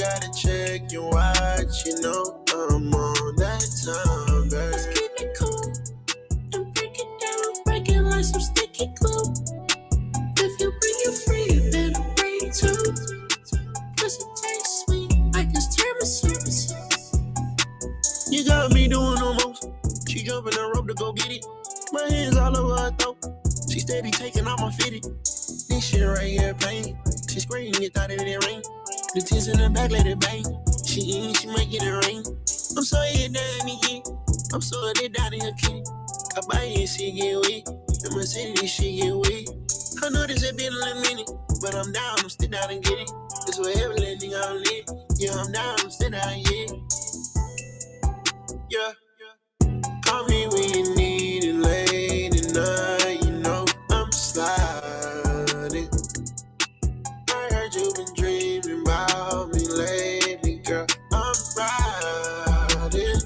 gotta check your watch, you know I'm on that time, babe. Let's keep it cool and break it down, break it like some sticky glue. If you bring it free, you better bring two. Cause it tastes sweet like this tiramisu. You got me doing the most. She jumping the rope to go get it. My hands all over her throat. She steady taking off my fitted. This shit right here pain. She screaming, you thought it didn't rain. The tears in the back, let it bang. She eating, she might get it rain. I'm so head down and get it. I'm so head down in her kitty. I buy it, she get wet. In my city, this shit get wet. I know this ain't been a little minute, but I'm down, I'm still down and get it. This whatever little nigga I'm lit. Yeah, I'm down, I'm still down, yeah. Yeah. Call me when you need it late at night, you know I'm sliding. I heard you been dreaming about me lately, girl, I'm riding.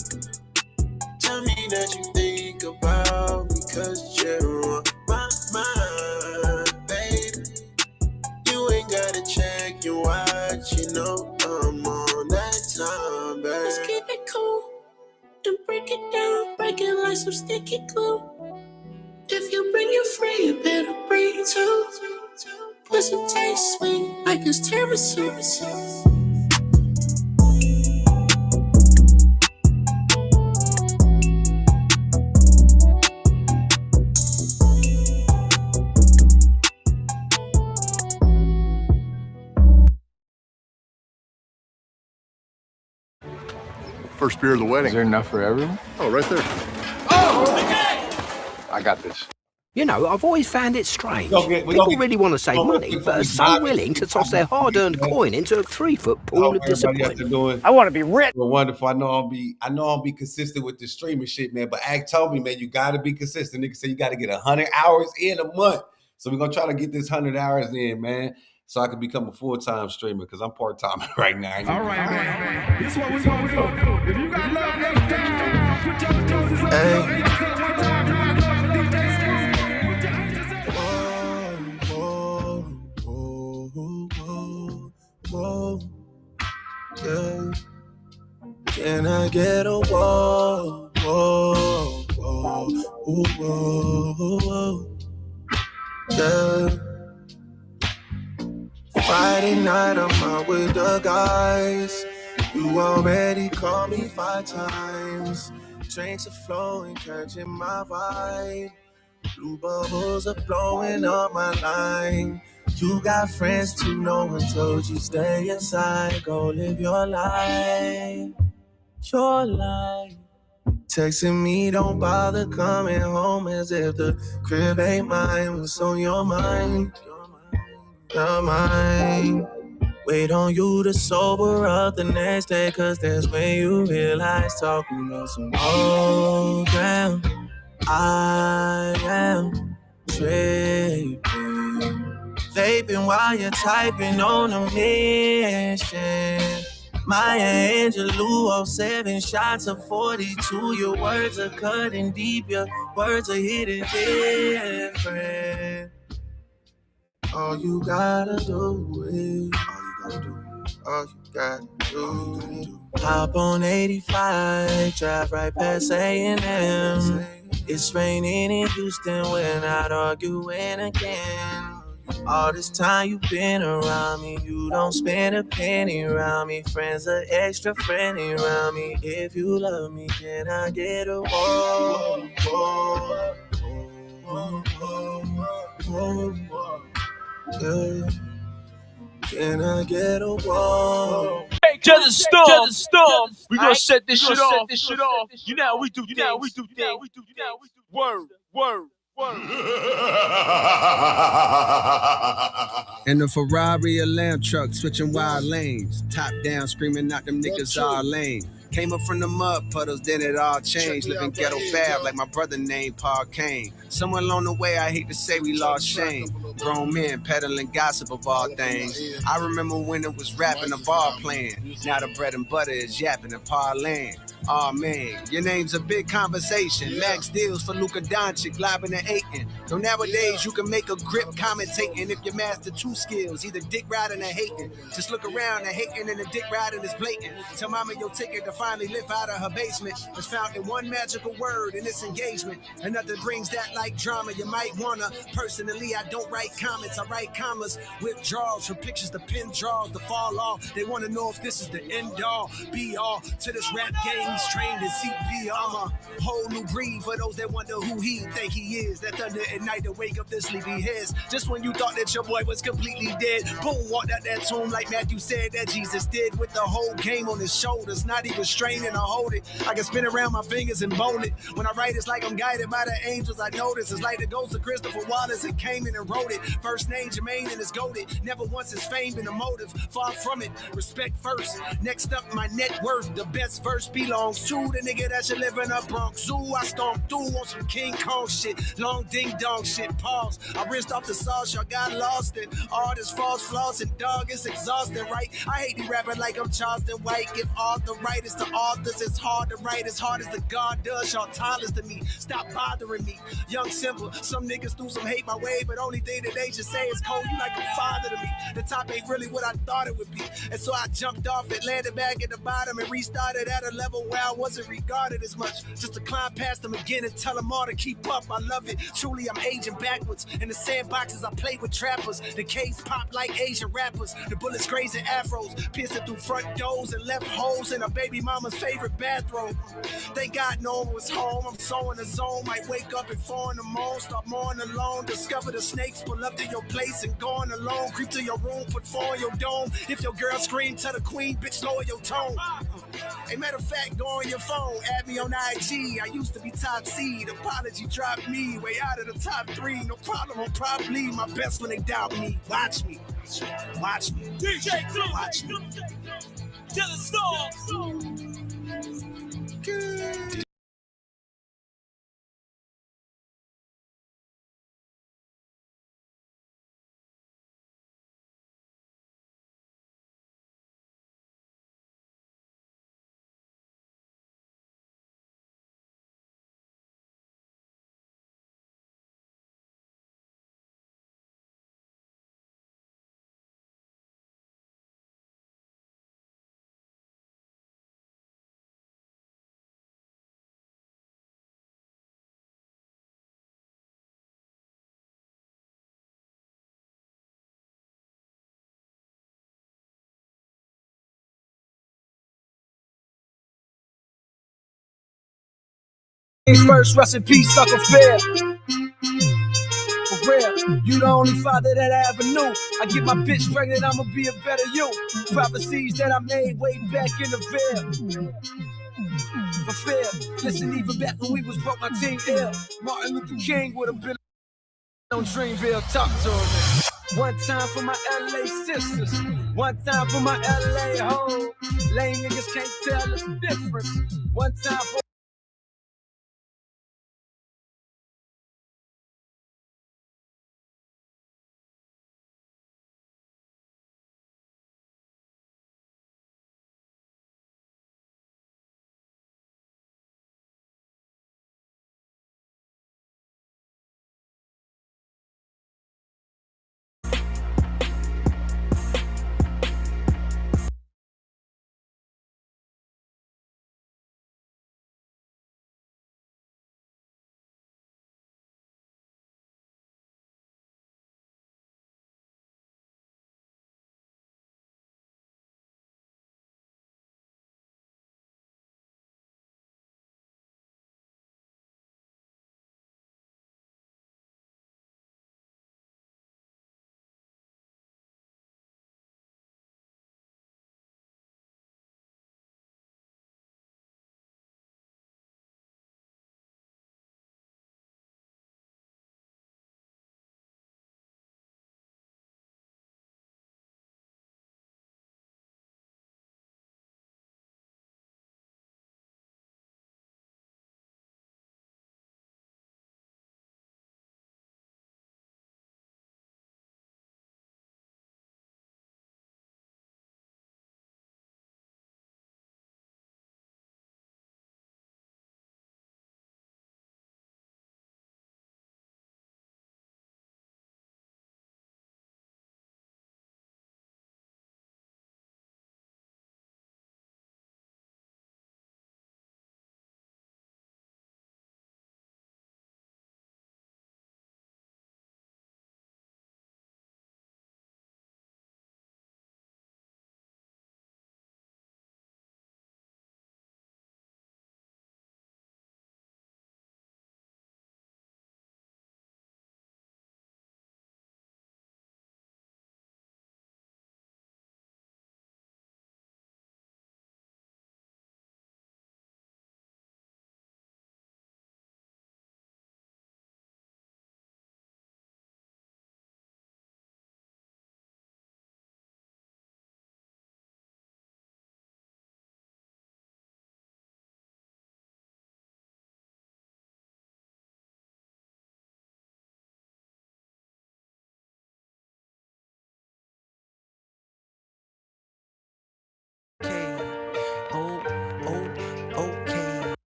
Tell me that you think about me, cause you're on my mind, baby. You ain't gotta check your watch, you know I'm on that time, baby. Let's keep it cool and break it down, break it like some sticky glue. If you bring your friend, you better bring two. Pussy tastes sweet like this tiramisu. First beer of the wedding. Is there enough for everyone? Oh, right there. Oh! I got this. You know, I've always found it strange. People really want to save money, but are so willing to toss their hard-earned coin into a 3-foot pool of disappointment. I want to be rich. Well, wonderful. I know I'll be consistent with the streaming shit, man. But Act told me, man, you got to be consistent. Nigga said you got to get 100 hours in a month. So we're gonna try to get this 100 hours in, man, so I can become a full-time streamer because I'm part-time right now. All right, man. This is what we're gonna do. If you got love next time, put your doses up. Hey. Whoa, yeah. Can I get a whoa, whoa, whoa, whoa, whoa, yeah. Friday night, I'm out with the guys. You already called me 5 times. Drinks are flowing, catching my vibe. Blue bubbles are blowing up my line. You got friends too, no one told you stay inside. Go live your life, your life. Texting me, don't bother coming home as if the crib ain't mine. What's on your mind? Your mind. Wait on you to sober up the next day, cause that's when you realize talking on some old ground. I am tripping. Vaping while you're typing on a mission. Maya Angelou, 07 shots of 42. Your words are cutting deep, your words are hitting different. All you gotta do is, all you gotta do. Hop on 85, drive right past A&M. It's raining in Houston, we're not arguing again. All this time you've been around me, you don't spend a penny around me. Friends are extra friendly around me. If you love me, can I get a whoa, whoa, whoa, whoa, whoa, yeah. Can I get a whoa? Hey, to the storm, we gonna set this shit off. You know how we do things. Word. In the Ferrari, a lamb truck, switching wild lanes. Top down, screaming out them niggas are lame. Came up from the mud puddles, then it all changed. Living ghetto fab like my brother named Paul Kane. Somewhere along the way, I hate to say we lost shame. Grown men peddling gossip of all things. I remember when it was rapping a ball playing. Now the bread and butter is yapping and parlaying. Aw, man, your name's a big conversation. Max deals for Luka Doncic, lobbing and Aiton. Though nowadays you can make a grip commentating if you master two skills, either dick riding or hating. Just look around and hating and the dick riding is blatant. Tell mama your ticket to finally live out of her basement is found in one magical word in this engagement. And nothing brings that like drama. You might wanna. Personally, I don't write comments, I write commas. Withdrawals from pictures to pin draws to fall off. They wanna know if this is the end all, be all to this rap game. He's trained in CPR. I'm a whole new breed for those that wonder who he think he is. That thunder at night to wake up the sleepy heads. Just when you thought that your boy was completely dead, Paul walked out that tomb like Matthew said that Jesus did, with the whole game on his shoulders, not even straining or hold it. I can spin around my fingers and bowl it. When I write, it's like I'm guided by the angels. I notice it's like the ghost of Christopher Wallace and came in and wrote it. First name Jermaine and it's goated. Never once his fame been a motive. Far from it. Respect first. Next up, my net worth. The best verse belongs to the nigga that should live in a Bronx Zoo. I stomped through on some King Kong shit. Long ding dong shit. Pause. I rinsed off the sauce. Y'all got lost in all this false flaws and dog. It's exhausting, right? I hate the rapping like I'm Charleston White. Give author writers to authors. It's hard to write as hard as the God does. Y'all timeless to me. Stop bothering me. Young simple. Some niggas threw some hate my way, but only thing that they should say is Cole, you like a father to me. The top ain't really what I thought it would be. And so I jumped off it, landed back at the bottom, and restarted at a level where I wasn't regarded as much. Just to climb past them again and tell them all to keep up. I love it. Truly, I'm aging backwards. In the sandboxes, I played with trappers. The K's pop like Asian rappers. The bullets grazing afros, piercing through front doors and left holes in a baby mama's favorite bathrobe. Thank God no one was home. I'm so in the zone. Might wake up at 4 in the morning, start mourning alone. Discover the snakes, pull up to your place and going alone. Creep to your room, put 4 in your dome. If your girl scream, tell the queen, bitch, lower your tone. Hey, matter of fact, go on your phone, add me on IG. I used to be top seed. Apology dropped me way out of the top 3. No problem, I'm probably my best when they doubt me. Watch me. Watch me. DJ Cloe, watch me. To the storm. First, rest in peace, sucker fair. For real, you the only father that I ever knew. I get my bitch pregnant, I'ma be a better you. Prophecies that I made way back in the veil. For fear, listen, even back when we was broke, my team ill. Martin Luther King would have been on Dreamville, talk to him. One time for my LA sisters, one time for my LA hoes. Lame niggas can't tell the difference. One time for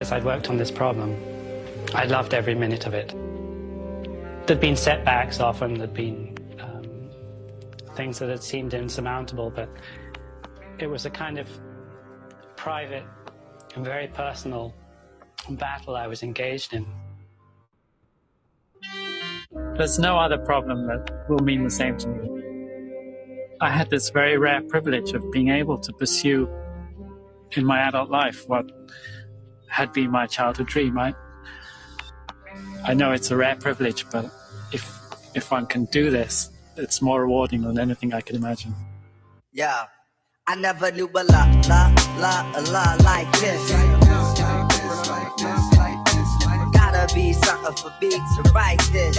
As I'd worked on this problem, I loved every minute of it. There'd been setbacks often, there'd been things that had seemed insurmountable, but it was a kind of private and very personal battle I was engaged in. There's no other problem that will mean the same to me. I had this very rare privilege of being able to pursue in my adult life what had been my childhood dream. I know it's a rare privilege, but if one can do this, it's more rewarding than anything I can imagine. Yeah, I never knew a la like this. Gotta be something for me to write this.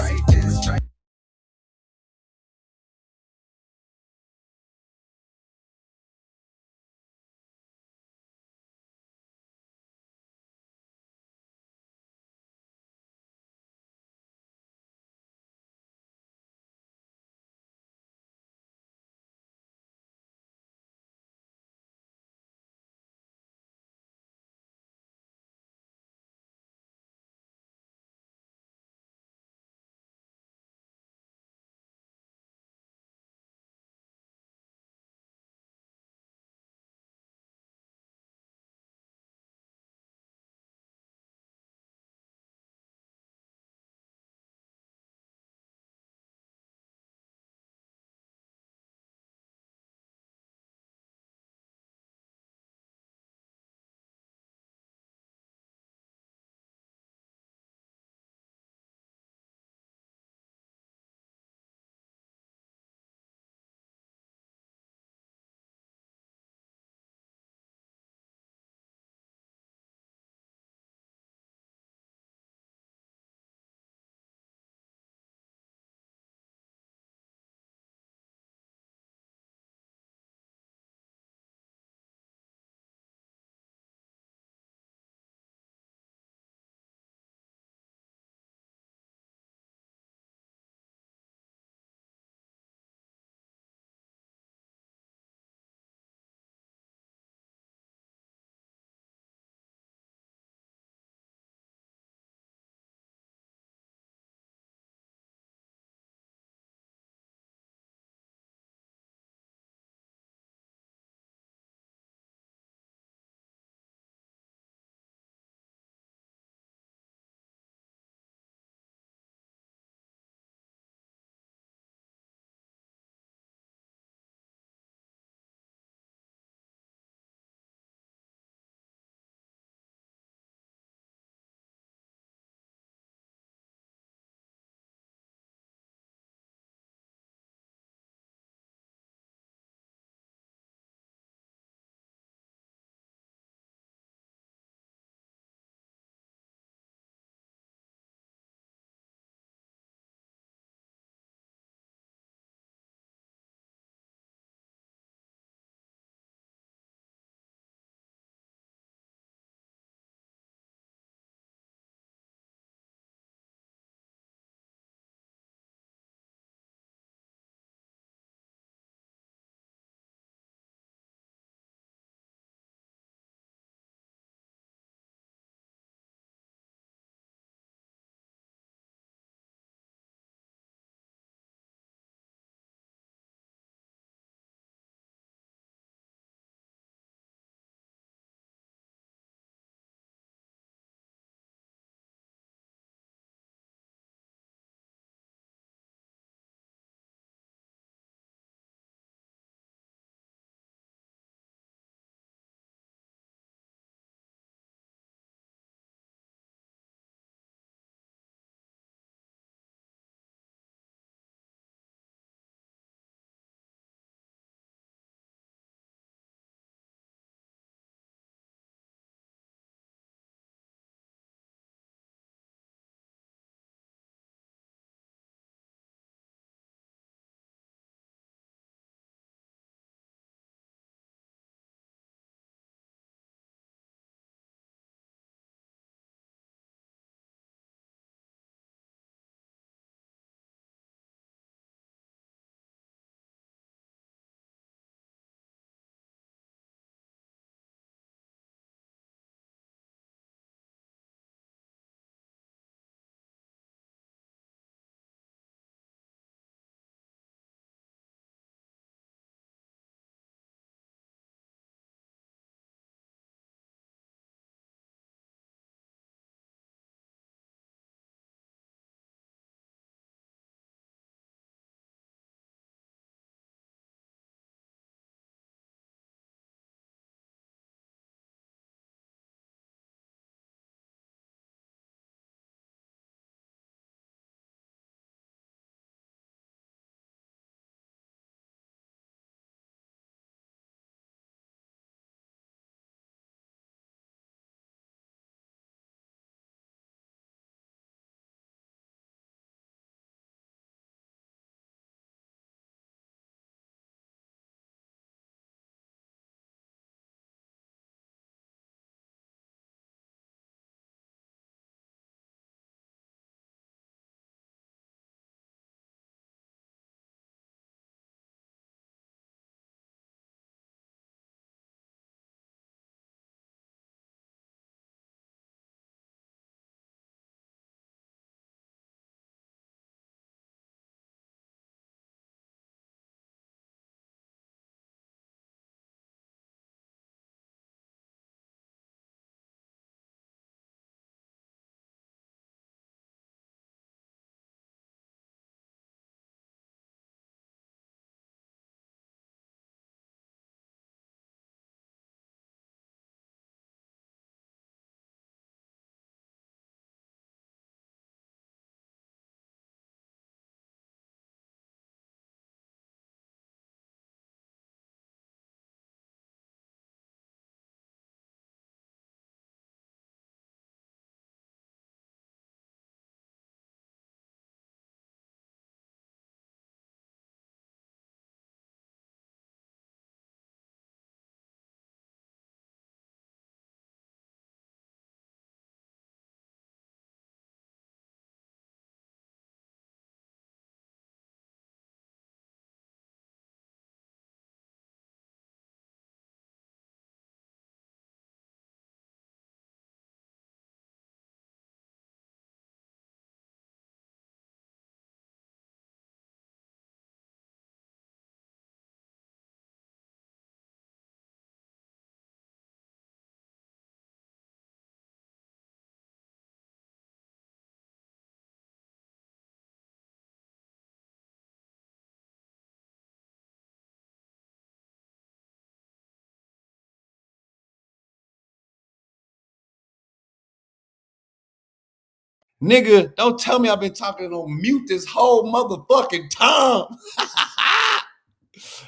Nigga, don't tell me I've been talking on mute this whole motherfucking time.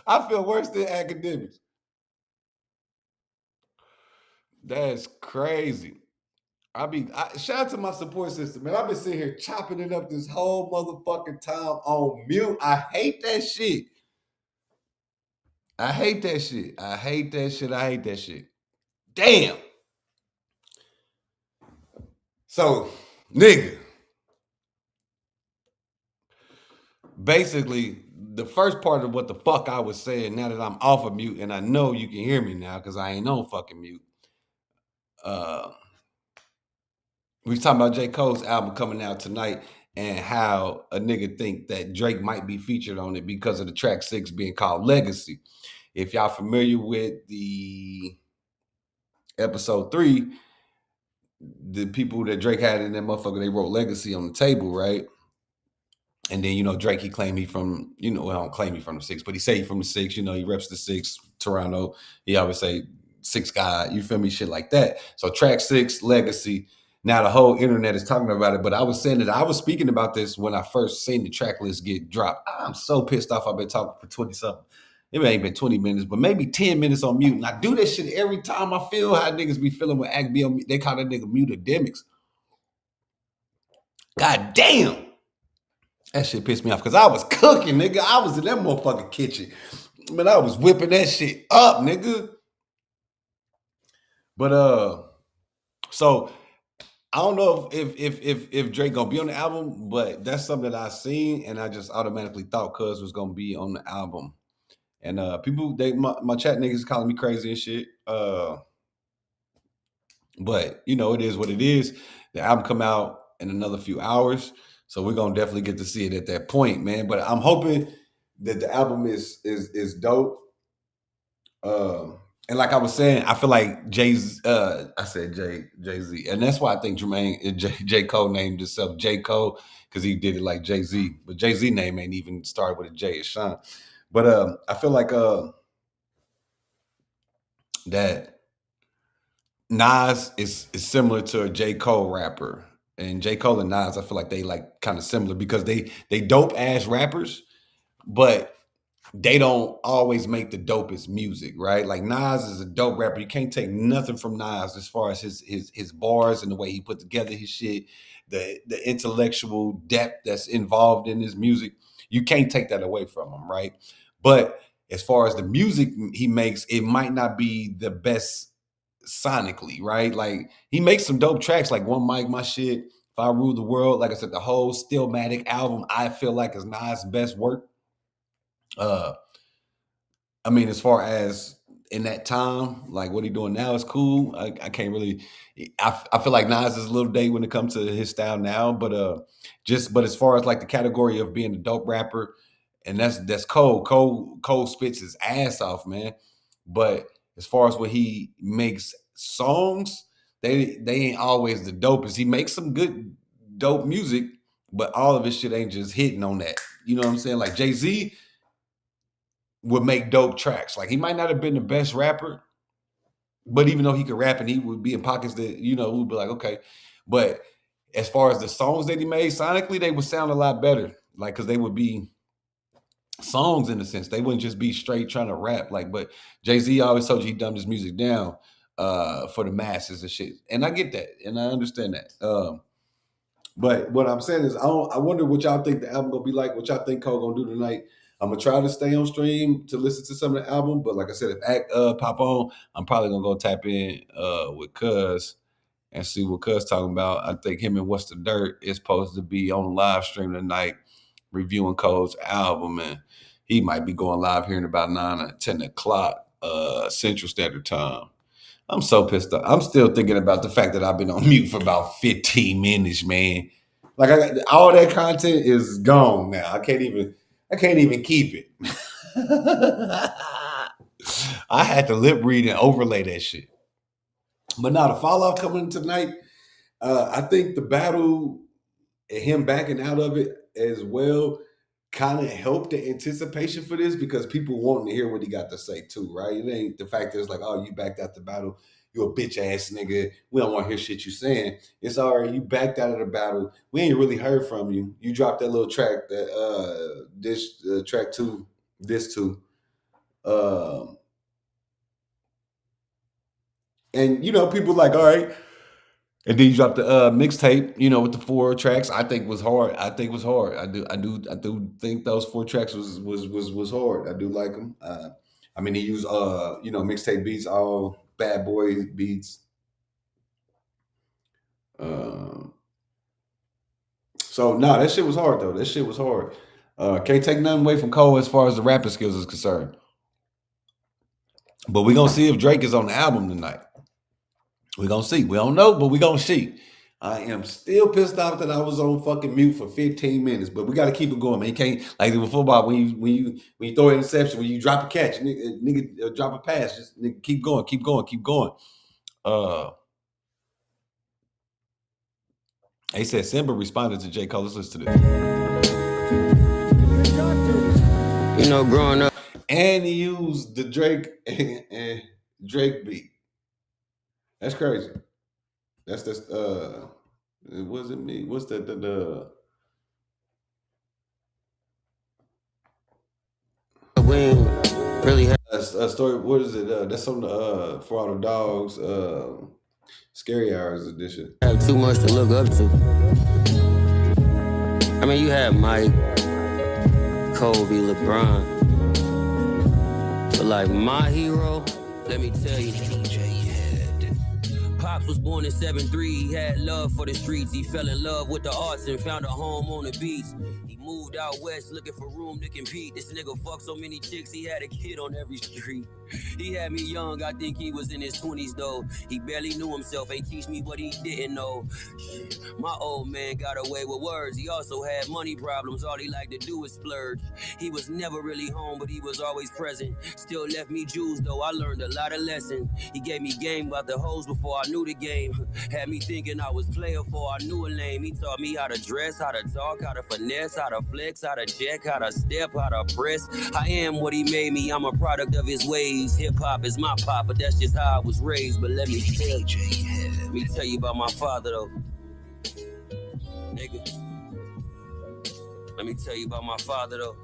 I feel worse than academics. That's crazy. Shout out to my support system, man. I've been sitting here chopping it up this whole motherfucking time on mute. I hate that shit. I hate that shit. I hate that shit. I hate that shit. Damn. So, nigga, basically, the first part of what the fuck I was saying, now that I'm off of mute, and I know you can hear me now because I ain't on fucking mute. We was talking about J. Cole's album coming out tonight and how a nigga think that Drake might be featured on it because of the track 6 being called Legacy. If y'all familiar with the episode 3, the people that Drake had in that motherfucker, they wrote Legacy on the table, right? And then, you know, Drake, he claimed he from, you know, well, I don't claim he from the 6, but he say he from the 6, you know, he reps the 6, Toronto. He always say 6 guy, you feel me? Shit like that. So track 6, Legacy. Now the whole internet is talking about it, but I was saying that I was speaking about this when I first seen the track list get dropped. I'm so pissed off. I've been talking for 20 something. It ain't been 20 minutes, but maybe 10 minutes on mute. And I do this shit every time I feel how niggas be feeling when act be on mute. They call that nigga mutademics. God damn. That shit pissed me off because I was cooking, nigga. I was in that motherfucking kitchen. Man, I was whipping that shit up, nigga. But so I don't know if Drake gonna be on the album, but that's something that I seen and I just automatically thought Cuz was gonna be on the album. And people, my chat niggas calling me crazy and shit. But you know, it is what it is. The album come out in another few hours, so we're gonna definitely get to see it at that point, man. But I'm hoping that the album is dope. And like I was saying, I feel like I said Jay-Z, and that's why I think J. Cole named himself J. Cole because he did it like Jay-Z, but Jay-Z name ain't even started with a J, it's Sean. But I feel like that Nas is similar to a J. Cole rapper. And J. Cole and Nas, I feel like they like kind of similar because they dope ass rappers, but they don't always make the dopest music, right? Like Nas is a dope rapper. You can't take nothing from Nas as far as his bars and the way he put together his shit, the intellectual depth that's involved in his music. You can't take that away from him, right? But as far as the music he makes, it might not be the best sonically, right? Like he makes some dope tracks like One Mic, My Shit, If I Rule the World. Like I said, the whole Stillmatic album, I feel like is Nas' best work. I mean, as far as in that time, like what he doing now is cool. I can't really. I feel like Nas is a little dated when it comes to his style now, but as far as like the category of being a dope rapper, and that's Cole. Cole spits his ass off, man. But as far as when he makes songs, they ain't always the dopest. He makes some good dope music, but all of his shit ain't just hitting on that. You know what I'm saying? Like Jay-Z would make dope tracks. Like he might not have been the best rapper, but even though he could rap and he would be in pockets that, you know, we'd be like, okay. But as far as the songs that he made sonically, they would sound a lot better. Like, cause they would be songs in a sense. They wouldn't just be straight trying to rap. Like, but Jay-Z always told you he dumbed his music down for the masses and shit. And I get that. And I understand that. But what I'm saying is, I wonder what y'all think the album gonna be like. What y'all think Cole gonna do tonight? I'm gonna try to stay on stream to listen to some of the album. But like I said, if Act pop on, I'm probably gonna go tap in with Cuz and see what Cuz talking about. I think him and What's the Dirt is supposed to be on live stream tonight, reviewing Cole's album, and he might be going live here in about 9 or 10 o'clock Central Standard Time. I'm so pissed off. I'm still thinking about the fact that I've been on mute for about 15 minutes, man. Like all that content is gone now. I can't even keep it. I had to lip read and overlay that shit. But now the fall off coming tonight, I think the battle and him backing out of it as well kind of helped the anticipation for this because people wanting to hear what he got to say too, right? It ain't the fact that it's like, oh, you backed out the battle. you a bitch ass nigga. We don't want to hear shit you saying. It's all right. You backed out of the battle. We ain't really heard from you. You dropped that little track that track 2, this 2. And people like, all right. And then you dropped the mixtape, with the 4 tracks. I think was hard. I think was hard. I do think those 4 tracks was hard. I do like them. I mean, he used mixtape beats, all Bad Boy beats. So no, that shit was hard though. That shit was hard. Can't take nothing away from Cole as far as the rapping skills is concerned. But we're gonna see if Drake is on the album tonight. We're gonna see. We don't know, but we're gonna see. I am still pissed off that I was on fucking mute for 15 minutes, but we got to keep it going, man. You can't, like with football, when you throw an interception, when you drop a catch, nigga drop a pass, just nigga, keep going. He said Simba responded to J. Cole. Let's listen to this. Growing up, and he used the Drake and Drake beat. That's crazy. That's it wasn't me. What's that? we ain't really had a story. What is it? That's on the For All the Dogs, Scary Hours edition. Have too much to look up to. I mean, you had Mike, Kobe, LeBron, but like my hero, let me tell you. Pops was born in 7'3", he had love for the streets. He fell in love with the arts and found a home on the beach. He moved out west looking for room to compete. This nigga fucked so many chicks, he had a kid on every street. He had me young, I think he was in his 20s though. He barely knew himself, ain't teach me what he didn't know. My old man got away with words. He also had money problems, all he liked to do was splurge. He was never really home, but he was always present. Still left me jewels though, I learned a lot of lessons. He gave me game about the hoes before I knew the game. Had me thinking I was player before I knew a name. He taught me how to dress, how to talk, how to finesse, how to flex, how to check, how to step, how to press. I am what he made me, I'm a product of his ways. Hip-hop is my pop, but that's just how I was raised. But let me tell you about my father though. Nigga, let me tell you about my father though.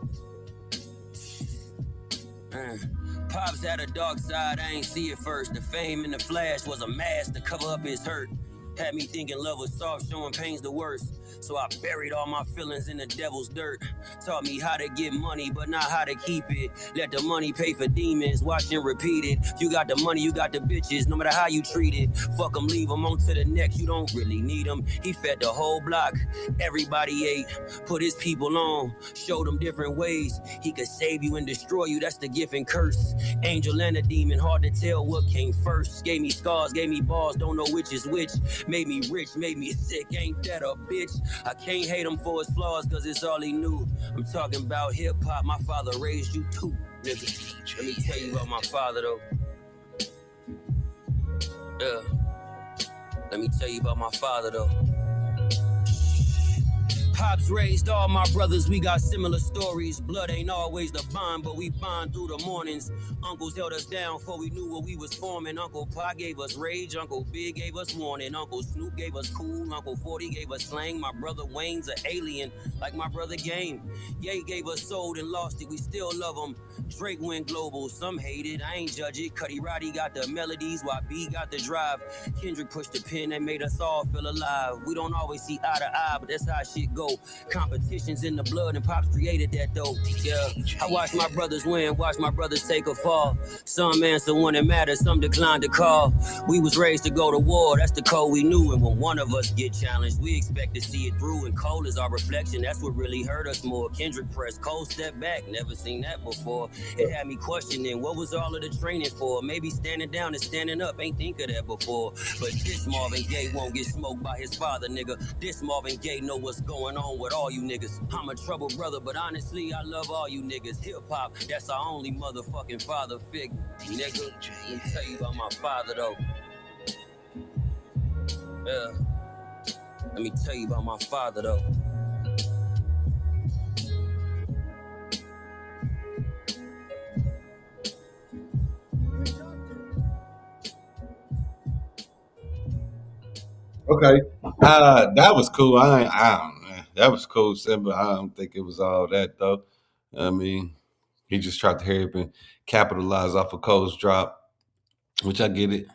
Pops had a dark side, I ain't see it first. The fame and the flash was a mask to cover up his hurt. Had me thinking love was soft, showing pain's the worst. So I buried all my feelings in the devil's dirt. Taught me how to get money, but not how to keep it. Let the money pay for demons, watch and repeat it. You got the money, you got the bitches, no matter how you treat it. Fuck them, leave them on to the next, you don't really need them. He fed the whole block, everybody ate. Put his people on, showed them different ways. He could save you and destroy you, that's the gift and curse. Angel and a demon, hard to tell what came first. Gave me scars, gave me balls, don't know which is which. Made me rich, made me sick, ain't that a bitch? I can't hate him for his flaws, cause it's all he knew. I'm talking about hip-hop, my father raised you too, nigga. Let me tell you about my father though. Yeah. Let me tell you about my father though. Pops raised all my brothers, we got similar stories. Blood ain't always the bond, but we bond through the mornings. Uncles held us down before we knew what we was forming. Uncle Pa gave us rage, Uncle Big gave us warning. Uncle Snoop gave us cool, Uncle 40 gave us slang. My brother Wayne's an alien, like my brother Game. Ye gave us sold and lost it, we still love him. Drake went global, some hate it, I ain't judge it. Cuddy Roddy got the melodies, while B got the drive. Kendrick pushed the pen that made us all feel alive. We don't always see eye to eye, but that's how shit go. Competition's in the blood and Pops created that though. Yeah, I watch my brothers win, watch my brothers take a fall. Some answer when it matters, some decline to call. We was raised to go to war, that's the code we knew. And when one of us get challenged, we expect to see it through. And Cole is our reflection, that's what really hurt us more. Kendrick pressed, Cole stepped back, never seen that before. It had me questioning, what was all of the training for? Maybe standing down and standing up, ain't think of that before. But this Marvin Gaye won't get smoked by his father, nigga. This Marvin Gaye know what's going on with all you niggas. I'm a troubled brother, but honestly, I love all you niggas. Hip-hop, that's our only motherfucking father figure, nigga. Let me tell you about my father, though. Yeah. Let me tell you about my father, though. Okay. That was cool. I don't, that was cool, Simba. I don't think it was all that though. I mean, he just tried to hurry up and capitalize off of Cole's drop, which I get it.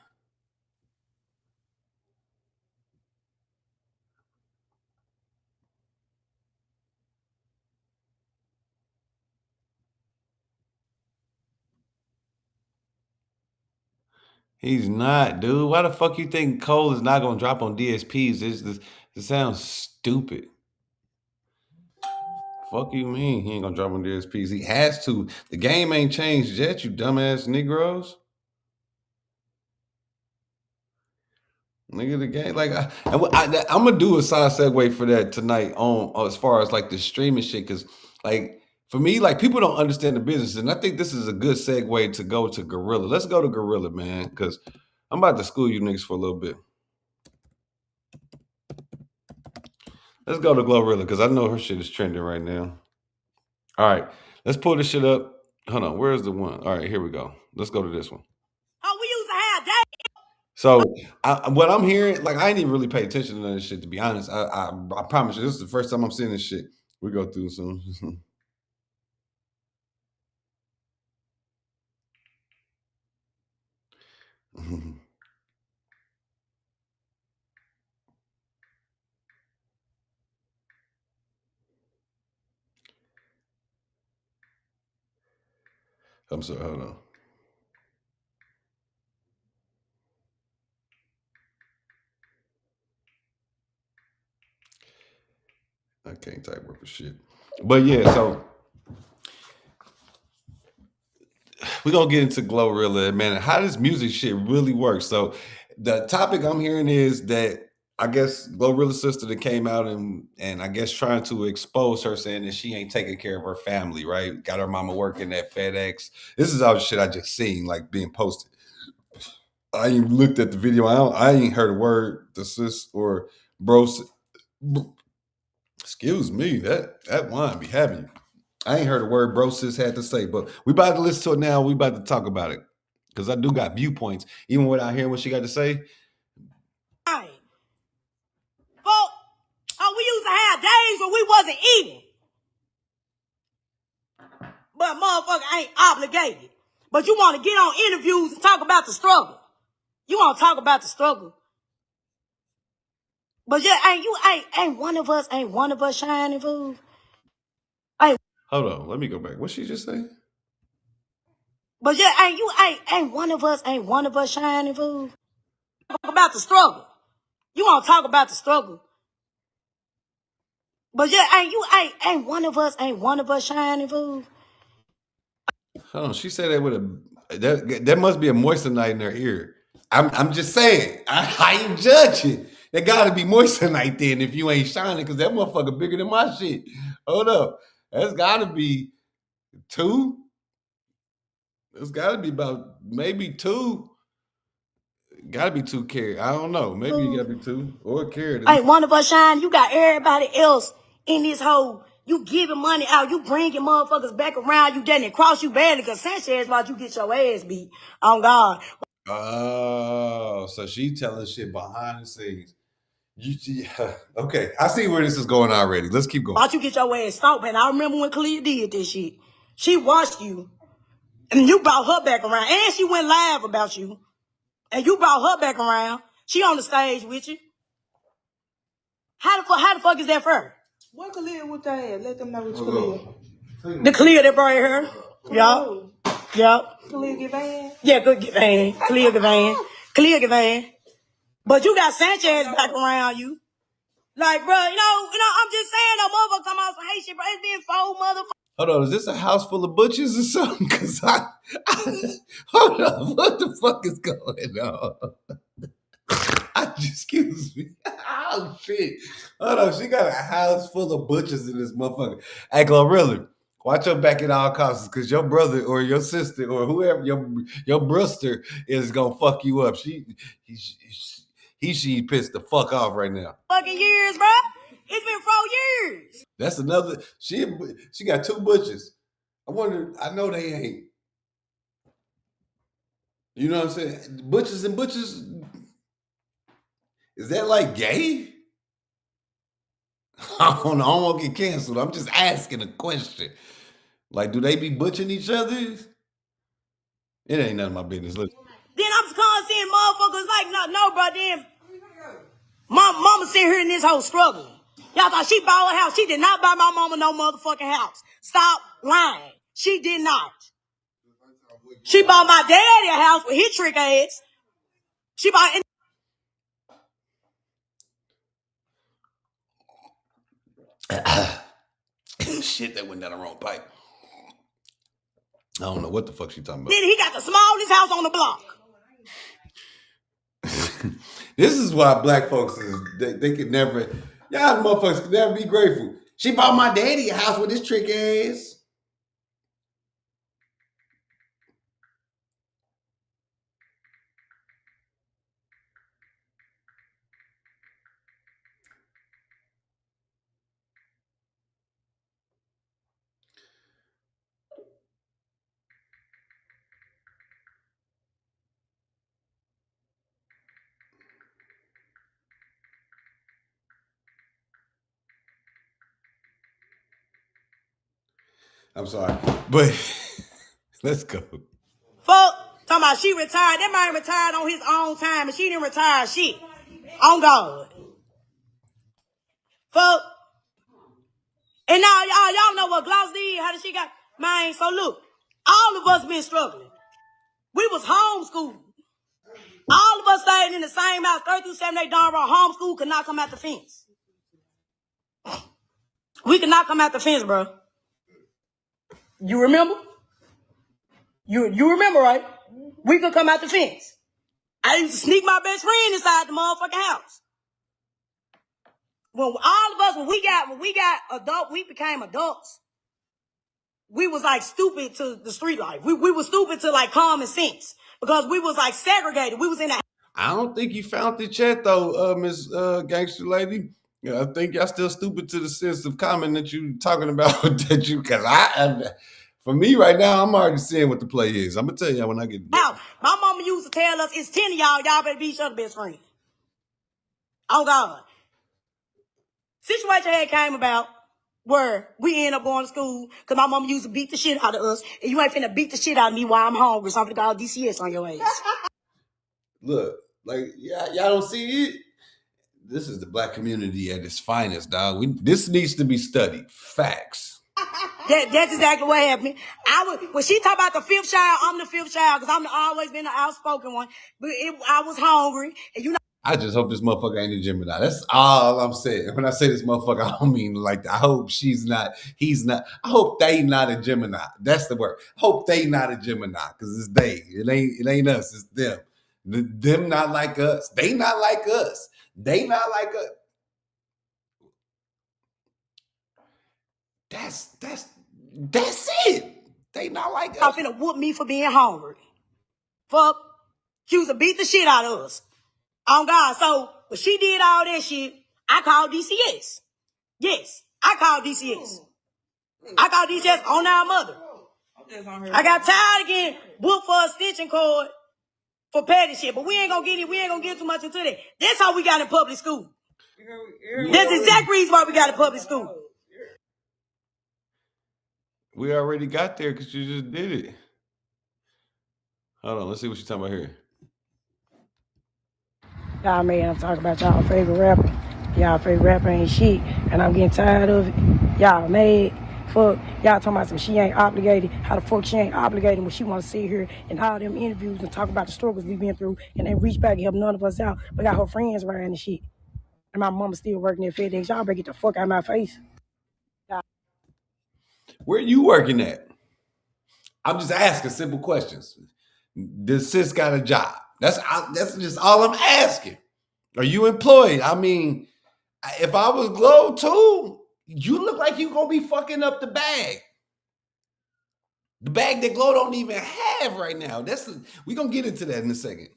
He's not, dude. Why the fuck you think Cole is not gonna drop on DSPs? This sounds stupid. Fuck you mean he ain't gonna drop on DSPs? He has to. The game ain't changed yet, you dumbass Negroes. Nigga, the game like I'm gonna do a side segue for that tonight on as far as like the streaming shit, because like for me, like people don't understand the business, and I think this is a good segue to go to Gorilla. Let's go to Gorilla, man, because I'm about to school you niggas for a little bit. Let's go to Glorilla because I know her shit is trending right now. All right, let's pull this shit up. Hold on, where's the one? All right, here we go. Let's go to this one. Oh, we used to have that. So what I'm hearing, like I ain't even really pay attention to this shit, to be honest. I promise you, this is the first time I'm seeing this shit. We go through some. I'm sorry, hold on. I can't type worth for shit. But yeah, so we're gonna get into Glorilla, man. How this music shit really works. So the topic I'm hearing is that I guess Glorilla's sister that came out and I guess trying to expose her, saying that she ain't taking care of her family, right? Got her mama working at FedEx. This is all the shit I just seen like being posted. I ain't looked at the video. I ain't heard a word the sis or bro. Excuse me, that wine be having you. I ain't heard a word bro sis had to say, but we about to listen to it now. We about to talk about it because I do got viewpoints, even without hearing what she got to say. Right. Oh, we used to have days when we wasn't eating. But motherfucker ain't obligated. But you want to get on interviews and talk about the struggle. You want to talk about the struggle. But yeah, ain't one of us shining, fool. Hold on, let me go back. What she just say? But yeah, ain't one of us shining, fool. Talk about the struggle. You want to talk about the struggle. But yeah, ain't one of us shining, fool. Hold on, she said that with that must be a moissanite in her ear. I'm just saying. I ain't judging. There got to be moissanite then if you ain't shining, because that motherfucker bigger than my shit. Hold up, that's got to be 2. It's got to be about maybe 2. Got to be 2 carats. I don't know. Maybe you got to be 2 or a carat. Ain't one of us shine. You got everybody else in this hole. You giving money out. You bringing motherfuckers back around. You didn't cross you badly because Sanchez watch you get your ass beat. On God. Oh, so she telling shit behind the scenes. Okay, I see where this is going already. Let's keep going. Watch you get your ass stomped. And I remember when Clea did this shit. She watched you. And you brought her back around. And she went live about you. And you brought her back around. She on the stage with you. How the fuck is that for her? What Khalil with that? Let them know what Khalil. The Clea that brought her. Yup. Yup. Khalil Gavan? Yeah, good Gavan. Clea Gavan. Clea Gavan. But you got Sanchez back around you. Like, bro, I'm just saying, no motherfucker come out some hate shit, bro. It's been 4 motherfuckers. Hold on, is this a house full of butchers or something? Because hold on, what the fuck is going on? Excuse me. Oh shit. Hold on, she got a house full of butchers in this motherfucker. Hey, Glorilla, watch your back at all costs, because your brother or your sister or whoever your bruster is gonna fuck you up. She pissed the fuck off right now. Fucking years, bro. It's been 4 years. That's another. She got 2 butchers. I know they ain't. You know what I'm saying? Butchers and butchers. Is that like gay? I don't know. I don't want to get canceled. I'm just asking a question. Like, do they be butchering each other? It ain't none of my business. Listen. Then I'm seeing motherfuckers like, no, bro, then mama sitting here in this whole struggling. Y'all thought she bought a house. She did not buy my mama no motherfucking house. Stop lying. She did not. She bought my daddy a house with his trick ass. She bought... Shit, that went down the wrong pipe. I don't know what the fuck she talking about. Then he got the smallest house on the block. This is why black folks they could never, y'all motherfuckers could never be grateful. She bought my daddy a house with his trick ass. I'm sorry, but let's go. Fuck, talking about she retired. That man retired on his own time, and she didn't retire shit. On God. Fuck. And now y'all know what Gloss did. How did she got? Man, so look, all of us been struggling. We was homeschooled. All of us stayed in the same house, 3 through 7, they darn wrong. Homeschool could not come out the fence. We could not come out the fence, bro. You remember? You remember, right? We could come out the fence. I used to sneak my best friend inside the motherfucking house. When all of us, when we got adult, we became adults. We was like stupid to the street life. We was stupid to like common sense because we was like segregated. We was in the... I don't think you found the chat though, Miss Gangster Lady. Yeah, I think y'all still stupid to the sense of common that you talking about. That you, because for me right now, I'm already seeing what the play is. I'm gonna tell y'all when I get now. My mama used to tell us, it's 10 of y'all. Y'all better be each other's best friend. Oh God. Situation had came about where we end up going to school because my mama used to beat the shit out of us, and you ain't finna beat the shit out of me while I'm hungry. So I'm finna call DCS on your ass. Look, like y'all don't see it. This is the black community at its finest, dog. This needs to be studied. Facts. That's exactly what happened. When she talk about the fifth child, I'm the fifth child because I'm always been the outspoken one. But I was hungry, and you know. I just hope this motherfucker ain't a Gemini. That's all I'm saying. When I say this motherfucker, I don't mean like that. I hope he's not. I hope they not a Gemini. That's the word. I hope they not a Gemini because it's they. It ain't us. It's them. Them not like us. They not like us. They not like us. That's it. They not like us. Y'all finna whoop me for being hungry. Fuck. She used to beat the shit out of us. On God. So when she did all that shit, I called DCS. Yes, I called DCS. I called DCS on our mother. I got tired of getting booked for a extension cord for petty shit, but we ain't gonna get too much into that. That's how we got in public school. That's the exact reason why we got in public school. We already got there because you just did it. Hold on, let's see what you're talking about here. Y'all man, I'm talking about y'all favorite rapper. Y'all favorite rapper ain't shit, and I'm getting tired of it. Y'all mad. Fuck, y'all talking about some she ain't obligated. How the fuck she ain't obligated when she want to sit here and all them interviews and talk about the struggles we been through and then reach back and help none of us out. But got her friends around and shit. And my mama still working at FedEx. Y'all better get the fuck out of my face. Where you working at? I'm just asking simple questions. Does sis got a job? That's just all I'm asking. Are you employed? I mean, if I was Glow too, you look like you gonna be fucking up the bag. The bag that Glow don't even have right now. We gonna get into that in a second.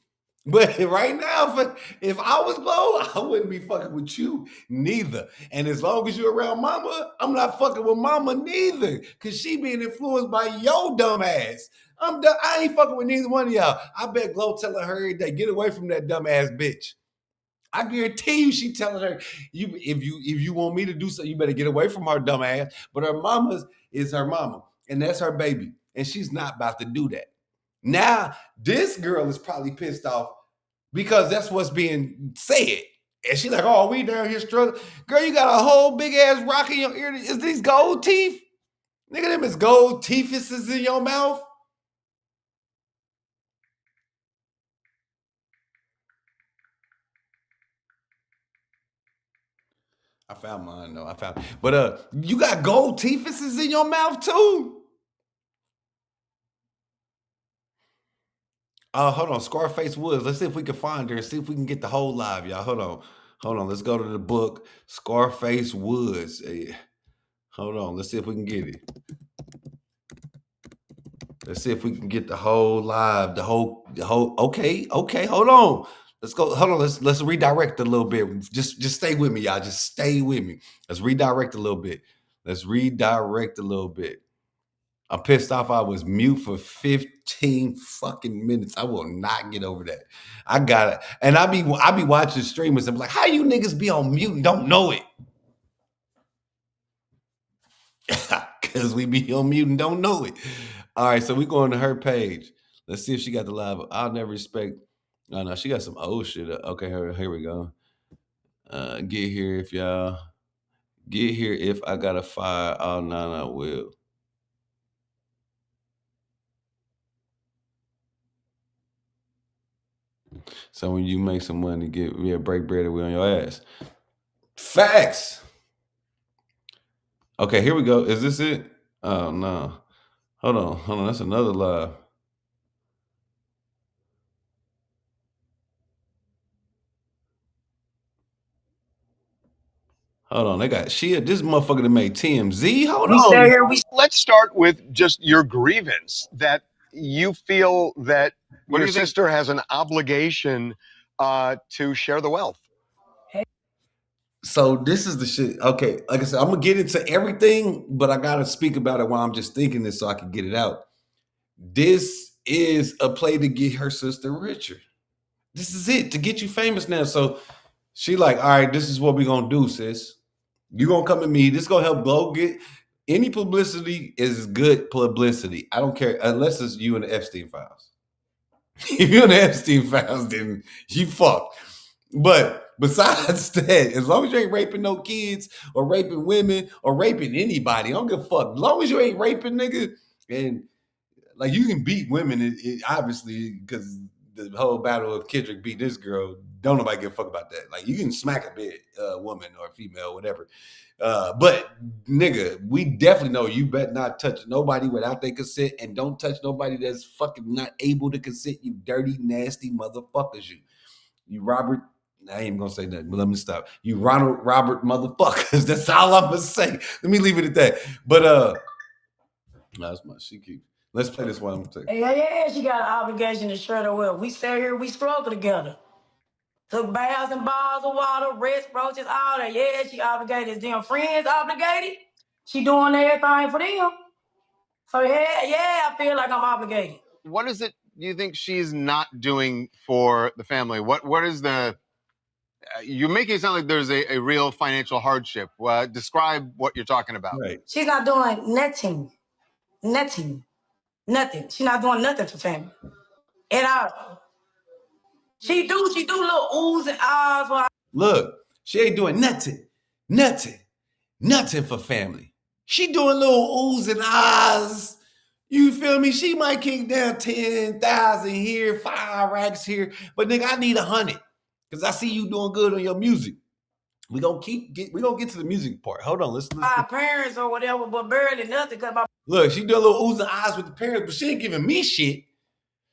But right now, if I was Glow, I wouldn't be fucking with you neither. And as long as you're around mama, I'm not fucking with mama neither. Cause she being influenced by your dumb ass. I ain't fucking with neither one of y'all. I bet Glow telling her every day, get away from that dumb ass bitch. I guarantee you, she telling her, if you want me to do something, you better get away from her dumb ass. But her mama is her mama, and that's her baby, and she's not about to do that. Now, this girl is probably pissed off because that's what's being said. And she's like, oh, we down here struggling. Girl, you got a whole big ass rock in your ear. Is these gold teeth? Nigga, them is gold teethuses in your mouth. I found mine though. But you got gold teethuses in your mouth too. Hold on, Scarface Woods. Let's see if we can find her and see if we can get the whole live, y'all. Hold on. Let's go to the book, Scarface Woods. Hey, hold on. Let's see if we can get it. Let's see if we can get the whole live, the whole. Okay. Hold on. Let's go. Hold on. Let's redirect a little bit. Just stay with me, y'all. Just stay with me. Let's redirect a little bit. I'm pissed off. I was mute for 15 fucking minutes. I will not get over that. I got it. And I be watching streamers and be like, how you niggas be on mute and don't know it? Because we be on mute and don't know it. All right, so we going to her page. Let's see if she got the live. I'll never respect. Oh, no, she got some old shit. Okay, here we go. Get here if y'all. Get here if I got a fire. Oh, no, I will. So when you make some money, get me a break bread away on your ass. Facts. Okay, here we go. Is this it? Oh no. Hold on. That's another live. Hold on. They got Shia. This motherfucker that made TMZ. Hold on. Let's start with just your grievance that you feel that your sister has an obligation to share the wealth. So this is the shit. Okay, like I said, I'm gonna get into everything, but I gotta speak about it while I'm just thinking this so I can get it out. This is a play to get her sister richer. This is it to get you famous now. So she like, all right, this is what we gonna do, sis. You gonna come at me. This gonna help Glow get any publicity is good publicity. I don't care unless it's you in the Epstein files. If you're in the Epstein files, then you fucked. But besides that, as long as you ain't raping no kids or raping women or raping anybody, I don't give a fuck. As long as you ain't raping, nigga, and like you can beat women, obviously, because the whole battle of Kendrick beat this girl. Don't nobody give a fuck about that. Like you can smack a bit, woman or female, whatever. But nigga, we definitely know you better not touch nobody without their consent, and don't touch nobody that's fucking not able to consent. You dirty, nasty motherfuckers. You Robert. I ain't even gonna say nothing, but let me stop. You Robert motherfuckers. That's all I'm gonna say. Let me leave it at that. But that's my she keep. Let's play this one. I'm gonna take. Yeah, she got an obligation to share the wealth. We stay here, we struggle together. Took baths and bars of water, rest, roaches, all that. Yeah, she obligated. Is them friends obligated? She doing everything for them. So yeah, I feel like I'm obligated. What is it you think she's not doing for the family? What is the you're making it sound like there's a real financial hardship. Describe what you're talking about. Right. She's not doing nothing. She's not doing nothing for family at all. She do little oohs and ahs. While Look, she ain't doing nothing for family. She doing little oohs and ahs. You feel me? She might kick down 10,000 here, 5 racks here, but nigga, I need 100 because I see you doing good on your music. We gonna get to the music part. Hold on, listen. my parents or whatever, but barely nothing. Cause Look, she doing little oohs and ahs with the parents, but she ain't giving me shit.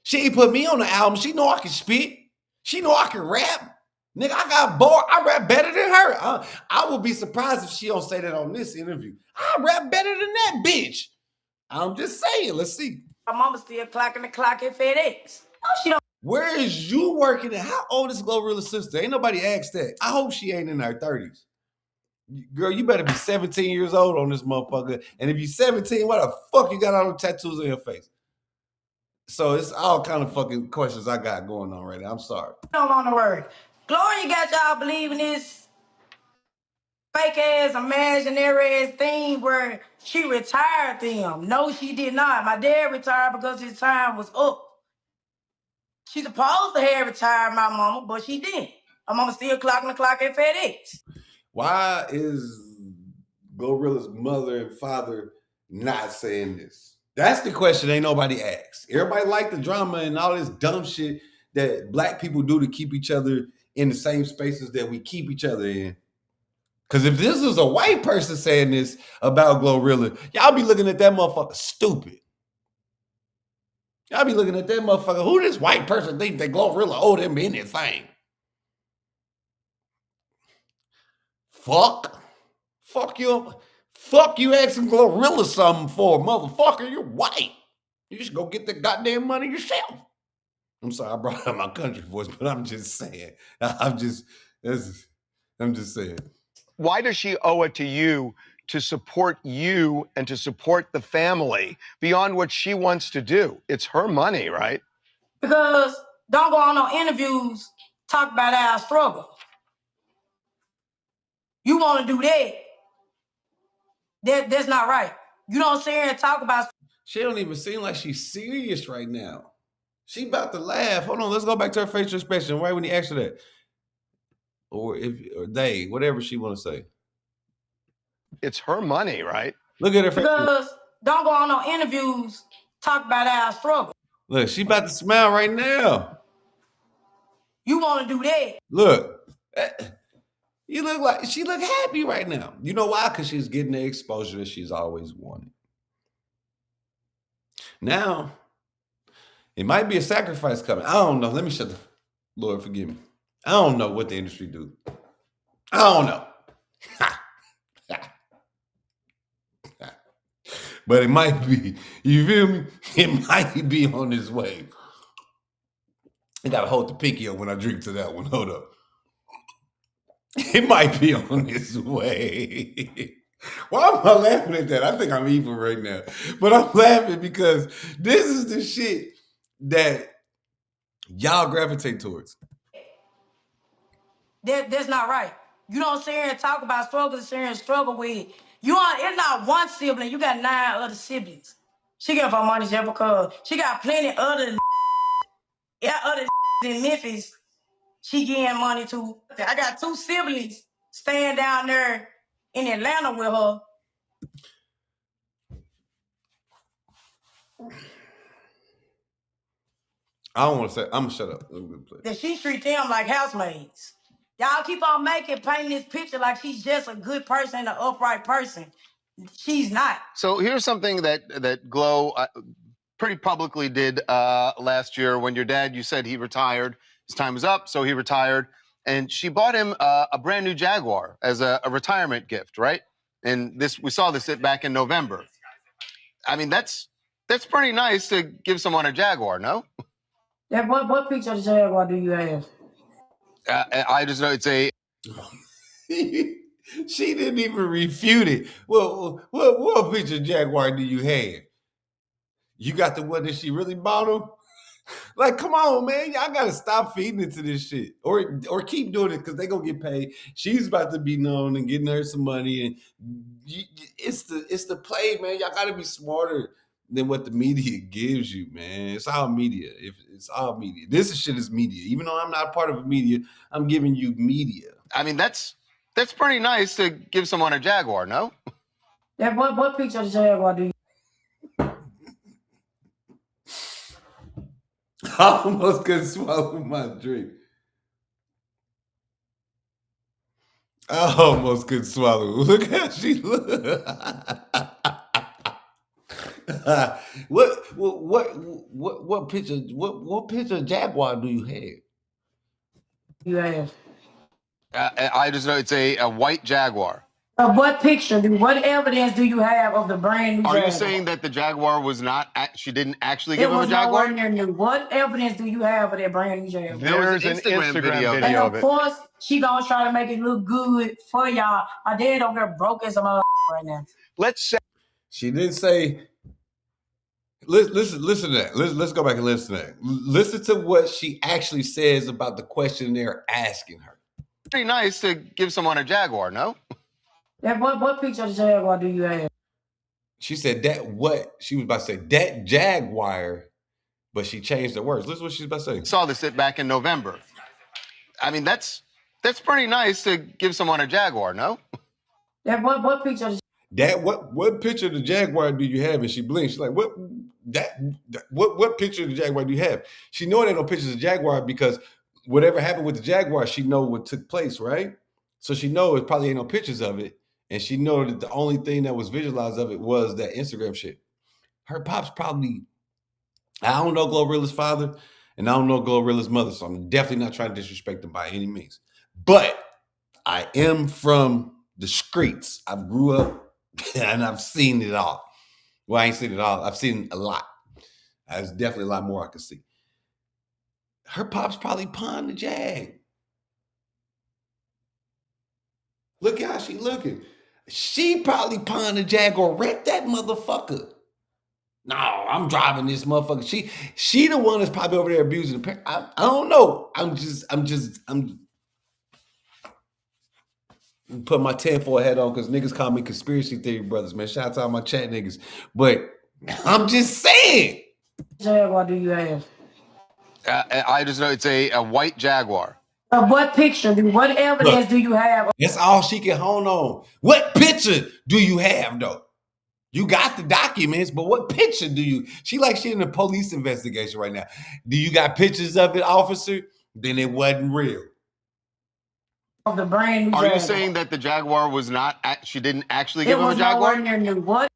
She ain't put me on the album. She know I can spit. She know I can rap. Nigga, I got bored. I rap better than her. I would be surprised if she don't say that on this interview. I rap better than that bitch. I'm just saying. Let's see. my mama still clocking the clock at FedEx. No, she don't. Where is you working at? How old is Glorilla's sister? Ain't nobody asked that. I hope she ain't in her 30s. Girl, you better be 17 years old on this motherfucker. And if you're 17, why the fuck you got all the tattoos on your face? So it's all kind of fucking questions I got going on right now. I'm sorry. Don't want to worry. Gloria got y'all believing this fake ass, imaginary ass thing where she retired them. No, she did not. My dad retired because his time was up. She supposed to have retired my mama, but she didn't. My mama still clocking the clock at FedEx. Why is Glorilla's mother and father not saying this? That's the question ain't nobody asks. Everybody like the drama and all this dumb shit that black people do to keep each other in the same spaces that we keep each other in. Because if this was a white person saying this about Glorilla, y'all be looking at that motherfucker stupid. Y'all be looking at that motherfucker. Who this white person think that Glorilla owed him anything? Fuck you. Fuck you asking Glorilla something for, motherfucker. You're white. You just go get the goddamn money yourself. I'm sorry, I brought out my country voice, but I'm just saying. I'm just saying. Why does she owe it to you to support you and to support the family beyond what she wants to do? It's her money, right? Because don't go on no interviews, talk about our struggle. You want to do that. That's not right. You don't sit here and talk about. She don't even seem like she's serious right now. She about to laugh. Hold on, let's go back to her facial expression right when he asked her that. Or they, whatever she want to say. It's her money, right? Look at her face. Because don't go on no interviews, talk about our struggle. Look, she about to smile right now. You want to do that. Look. You look like she look happy right now. You know why? Because she's getting the exposure that she's always wanted. Now, it might be a sacrifice coming. I don't know. Let me shut the Lord forgive me. I don't know what the industry do. I don't know. But it might be. You feel me? It might be on its way. I gotta hold the pinky up when I drink to that one. Hold up. It might be on its way. Why am I laughing at that? I think I'm evil right now. But I'm laughing because this is the shit that y'all gravitate towards. That's not right. You don't sit here and talk about struggles, sit here and struggle with. It's not one sibling. You got 9 other siblings. She get her money just because she got plenty other in Memphis. She getting money too. I got 2 siblings staying down there in Atlanta with her. I don't want to say. I'm gonna shut up. That she treat them like housemaids. Y'all keep on painting this picture like she's just a good person, an upright person. She's not. So here's something that Glow pretty publicly did last year when your dad, you said he retired. His time was up, so he retired. And she bought him a brand new Jaguar as a retirement gift, right? And we saw this back in November. I mean, that's pretty nice to give someone a Jaguar, no? What picture of the Jaguar do you have? I just know it's a. She didn't even refute it. Well, what picture of Jaguar do you have? You got the one that she really bought him? Like, come on, man. Y'all got to stop feeding into this shit. Or keep doing it because they going to get paid. She's about to be known and getting her some money. And it's the play, man. Y'all got to be smarter than what the media gives you, man. It's all media. It's all media. This shit is media. Even though I'm not part of a media, I'm giving you media. I mean, that's pretty nice to give someone a Jaguar, no? What picture of the Jaguar do you? I almost couldn't swallow my drink. I almost couldn't swallow. Look how she look. What picture of Jaguar do you have? You have. I just know it's a white Jaguar. What evidence do you have of the brand new Jaguar? Are you saying that the Jaguar was not? She didn't actually give him a Jaguar? It was nowhere near new. What evidence do you have of that brand new Jaguar? There's an Instagram video of it. And of course, she gonna try to make it look good for y'all. My dad over there broke as a mother right now. Let's say she didn't say Listen to that. Let's go back and listen to that. Listen to what she actually says about the question they're asking her. Pretty nice to give someone a Jaguar, no? What picture of the Jaguar do you have? She said that what she was about to say, that Jaguar, but she changed the words. Listen to what she's about to say. Saw this back in November. I mean, that's pretty nice to give someone a Jaguar, no? What picture of That what picture of the Jaguar do you have? And she blinks. She's like, what picture of the Jaguar do you have? She know there ain't no pictures of Jaguar because whatever happened with the Jaguar, she know what took place, right? So she know it probably ain't no pictures of it. And she know that the only thing that was visualized of it was that Instagram shit. Her pops probably, I don't know Glorilla's father, and I don't know Glorilla's mother, so I'm definitely not trying to disrespect them by any means. But I am from the streets. I grew up and I've seen it all. Well, I ain't seen it all. I've seen a lot. There's definitely a lot more I can see. Her pops probably pawned the Jag. Look how she looking. She probably pawned the Jag or wrecked that motherfucker. No, I'm driving this motherfucker. She the one that's probably over there abusing the parent. I don't know. I'm put my tinfoil hat on because niggas call me conspiracy theory brothers, man. Shout out to all my chat niggas. But I'm just saying. Jaguar do you have? I just know it's a white Jaguar. What picture? What evidence do you have? That's all she can hold on. What picture do you have, though? You got the documents, but what picture do you? She in a police investigation right now. Do you got pictures of it, officer? Then it wasn't real. Of the brand new Are Jaguar. you saying that the Jaguar was not? She didn't actually give him a Jaguar? It was nowhere near new. What?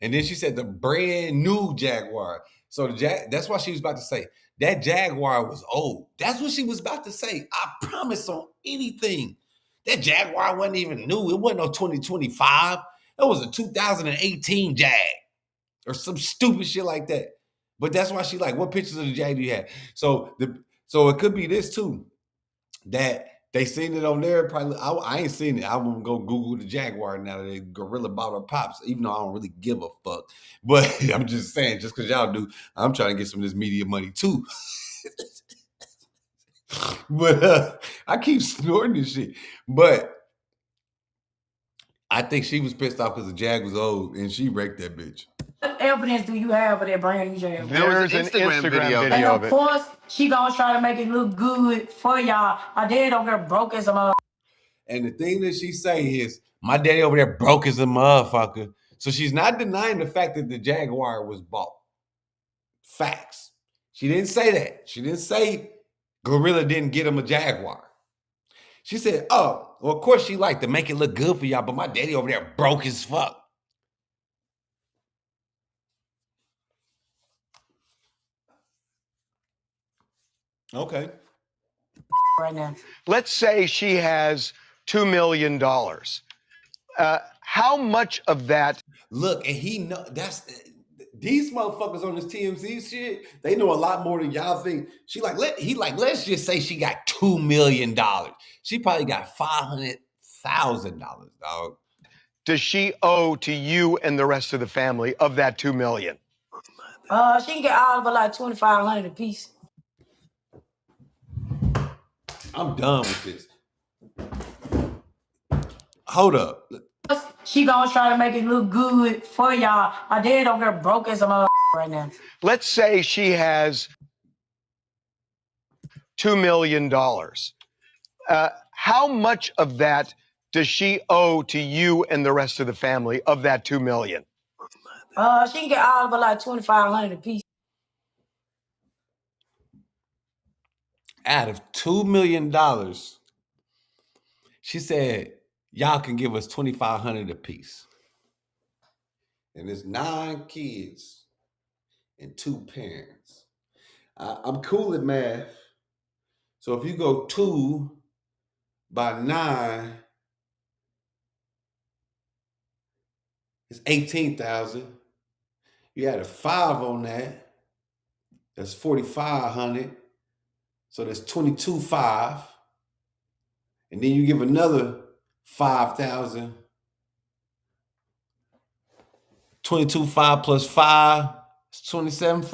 And then she said the brand new Jaguar. So that's why she was about to say that Jaguar was old. That's what she was about to say. I promise on anything. That Jaguar wasn't even new. It wasn't no 2025. It was a 2018 Jag or some stupid shit like that. But that's why she what pictures of the Jag do you have? So it could be this too, that they seen it on there. Probably I ain't seen it. I'm gonna go Google the Jaguar now that Gorilla bought her pops, even though I don't really give a fuck. But I'm just saying, just because y'all do, I'm trying to get some of this media money too. But I keep snorting this shit. But I think she was pissed off because the Jag was old and she wrecked that bitch. What evidence do you have of that brand new Jaguar? There's an Instagram video and of course, she gonna try to make it look good for y'all. My dad over there broke as a mother. And the thing that she say is, my daddy over there broke as a motherfucker. So she's not denying the fact that the Jaguar was bought. Facts. She didn't say that. She didn't say Glorilla didn't get him a Jaguar. She said, oh, well, of course she liked to make it look good for y'all, but my daddy over there broke as fuck. Okay. Right now. Let's say she has $2 million. How much of that? Look, and he know these motherfuckers on this TMZ shit, they know a lot more than y'all think. Let's just say she got $2 million. She probably got $500,000, dog. Does she owe to you and the rest of the family of that $2 million? She can get all of it like $2,500 a piece. I'm done with this. Hold up. She gonna try to make it look good for y'all. My dad over there broke as a mother right now. Let's say she has $2 million. How much of that does she owe to you and the rest of the family of that $2 million? She can get all of it like $2,500 a piece. Out of $2 million, she said, y'all can give us $2,500 a piece. And it's 9 kids and 2 parents. I'm cool at math. So if you go 2 by 9, it's 18,000. You add a 5 on that. That's 4,500. So that's 22,500. And then you give another 5,000. 22,500 plus 5, 27.5.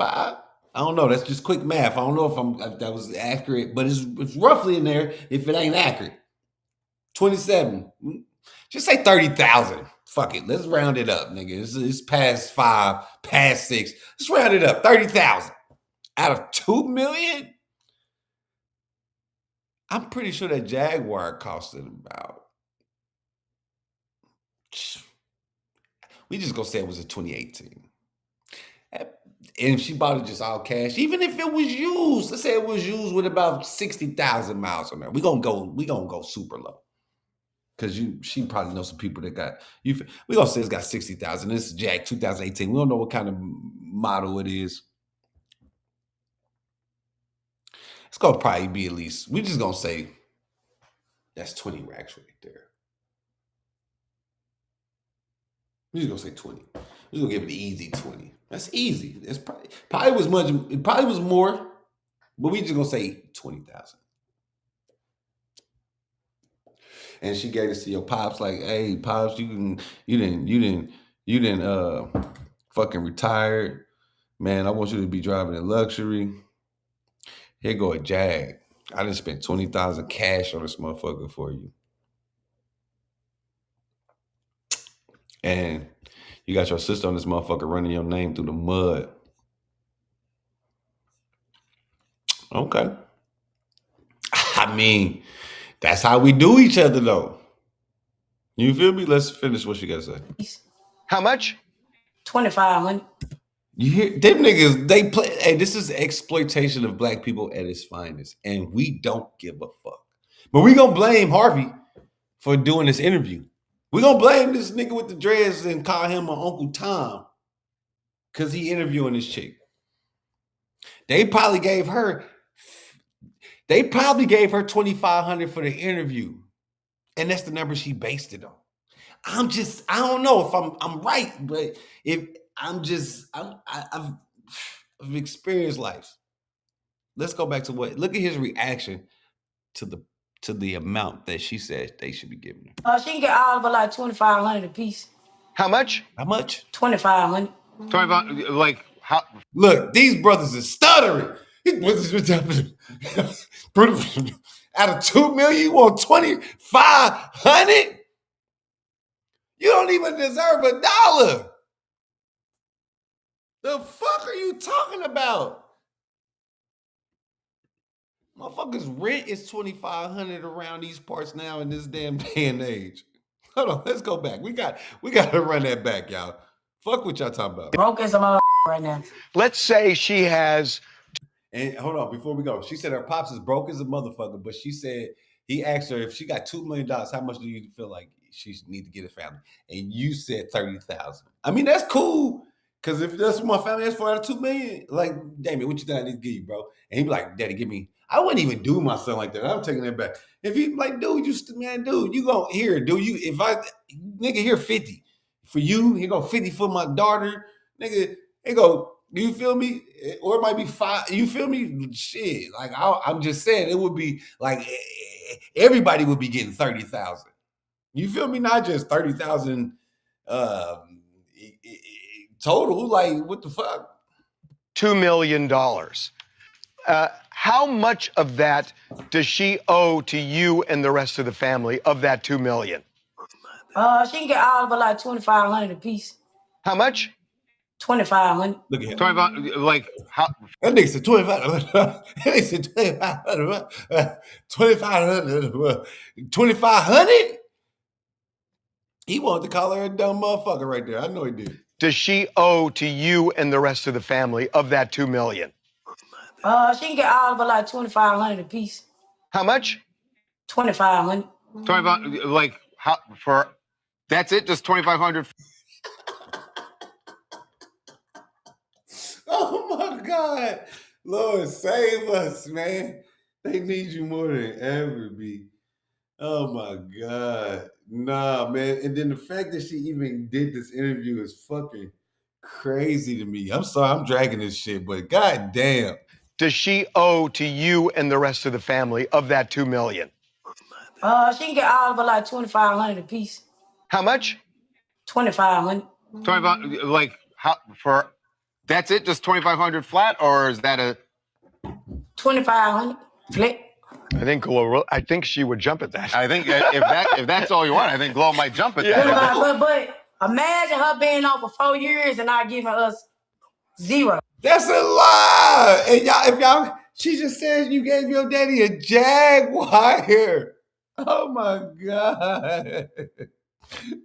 I don't know. That's just quick math. I don't know if that was accurate, but it's roughly in there. If it ain't accurate, 27. Just say 30,000. Fuck it. Let's round it up, nigga. It's past 5, past 6. Let's round it up. 30,000 out of 2 million. I'm pretty sure that Jaguar costed about. We just gonna say it was a 2018. And if she bought it just all cash, even if it was used, let's say it was used with about 60,000 miles on there. We gonna go super low. Cause she probably knows some people that got you. We gonna say it's got 60,000. This is Jag 2018. We don't know what kind of model it is. It's gonna probably be at least. We just gonna say that's 20 racks right there. We just gonna say 20. We're gonna give it an easy 20. That's easy. It's probably was much. It probably was more, but we just gonna say 20,000. And she gave this to your pops, like, "Hey, pops, you didn't fucking retired, man. I want you to be driving a luxury. Here go a Jag. I done spent 20,000 cash on this motherfucker for you, and you got your sister on this motherfucker running your name through the mud." Okay. I mean, that's how we do each other, though. You feel me? Let's finish what you got to say. How much? 2,500. You hear them niggas? They play. Hey, this is exploitation of black people at its finest, and we don't give a fuck. But we gonna blame Harvey for doing this interview. We gonna blame this nigga with the dreads and call him an Uncle Tom because he interviewing this chick. They probably gave her 2,500 for the interview, and that's the number she based it on. I don't know if I'm right, but I've experienced life. Let's go back to look at his reaction to the amount that she said they should be giving her. She can get all of her like 2,500 a piece. How much? How much? 2,500. 25, like how? Look, these brothers is stuttering. Out of 2 million, you want 2,500? You don't even deserve $1. The fuck are you talking about? Motherfuckers' rent is 2,500 around these parts now in this damn day and age. Hold on, let's go back. We got to run that back, y'all. Fuck what y'all talking about. Broke as a mother right now. Let's say she has. And hold on, before we go, she said her pops is broke as a motherfucker, but she said he asked her if she got $2 million, how much do you feel like she need to get a family? And you said 30,000. I mean, that's cool. Cause if that's what my family asked for out of 2 million, like, Damien, what you think I need to give you, bro? And he'd be like, Daddy, give me. I wouldn't even do my son like that. I'm taking that back. If he like, dude, you gonna here, dude. Nigga, here 50 for you. He go 50 for my daughter, nigga. He go. Do you feel me? Or it might be 5. You feel me? Shit. Like I'm just saying, it would be like everybody would be getting 30,000. You feel me? Not just 30,000 total. Like what the fuck? $2 million. How much of that does she owe to you and the rest of the family of that $2 million? She can get all of her like 2,500 a piece. How much? 2,500. Look at him. 25, like how? That nigga said 2,500. That nigga said 2,500. 2,500. 2,500? He wanted to call her a dumb motherfucker right there. I know he did. Does she owe to you and the rest of the family of that $2 million? She can get all of her like 2,500 a piece. How much? 2,500. 25, like how for? That's it, just 2,500. Oh my God. Lord, save us, man. They need you more than ever, B. Oh my God. Nah, man. And then the fact that she even did this interview is fucking crazy to me. I'm sorry, I'm dragging this shit, but God damn. Does she owe to you and the rest of the family of that $2 million? She can get all of her like 2,500 a piece. How much? 2,500. 25, like how for? That's it? Just 2,500 flat, or is that a 2,500 flat? I think she would jump at that. I think if that's all you want, I think Glow might jump at that. But imagine her being on for 4 years and not giving us zero. That's a lie. And y'all, she just said you gave your daddy a Jaguar. Oh my God.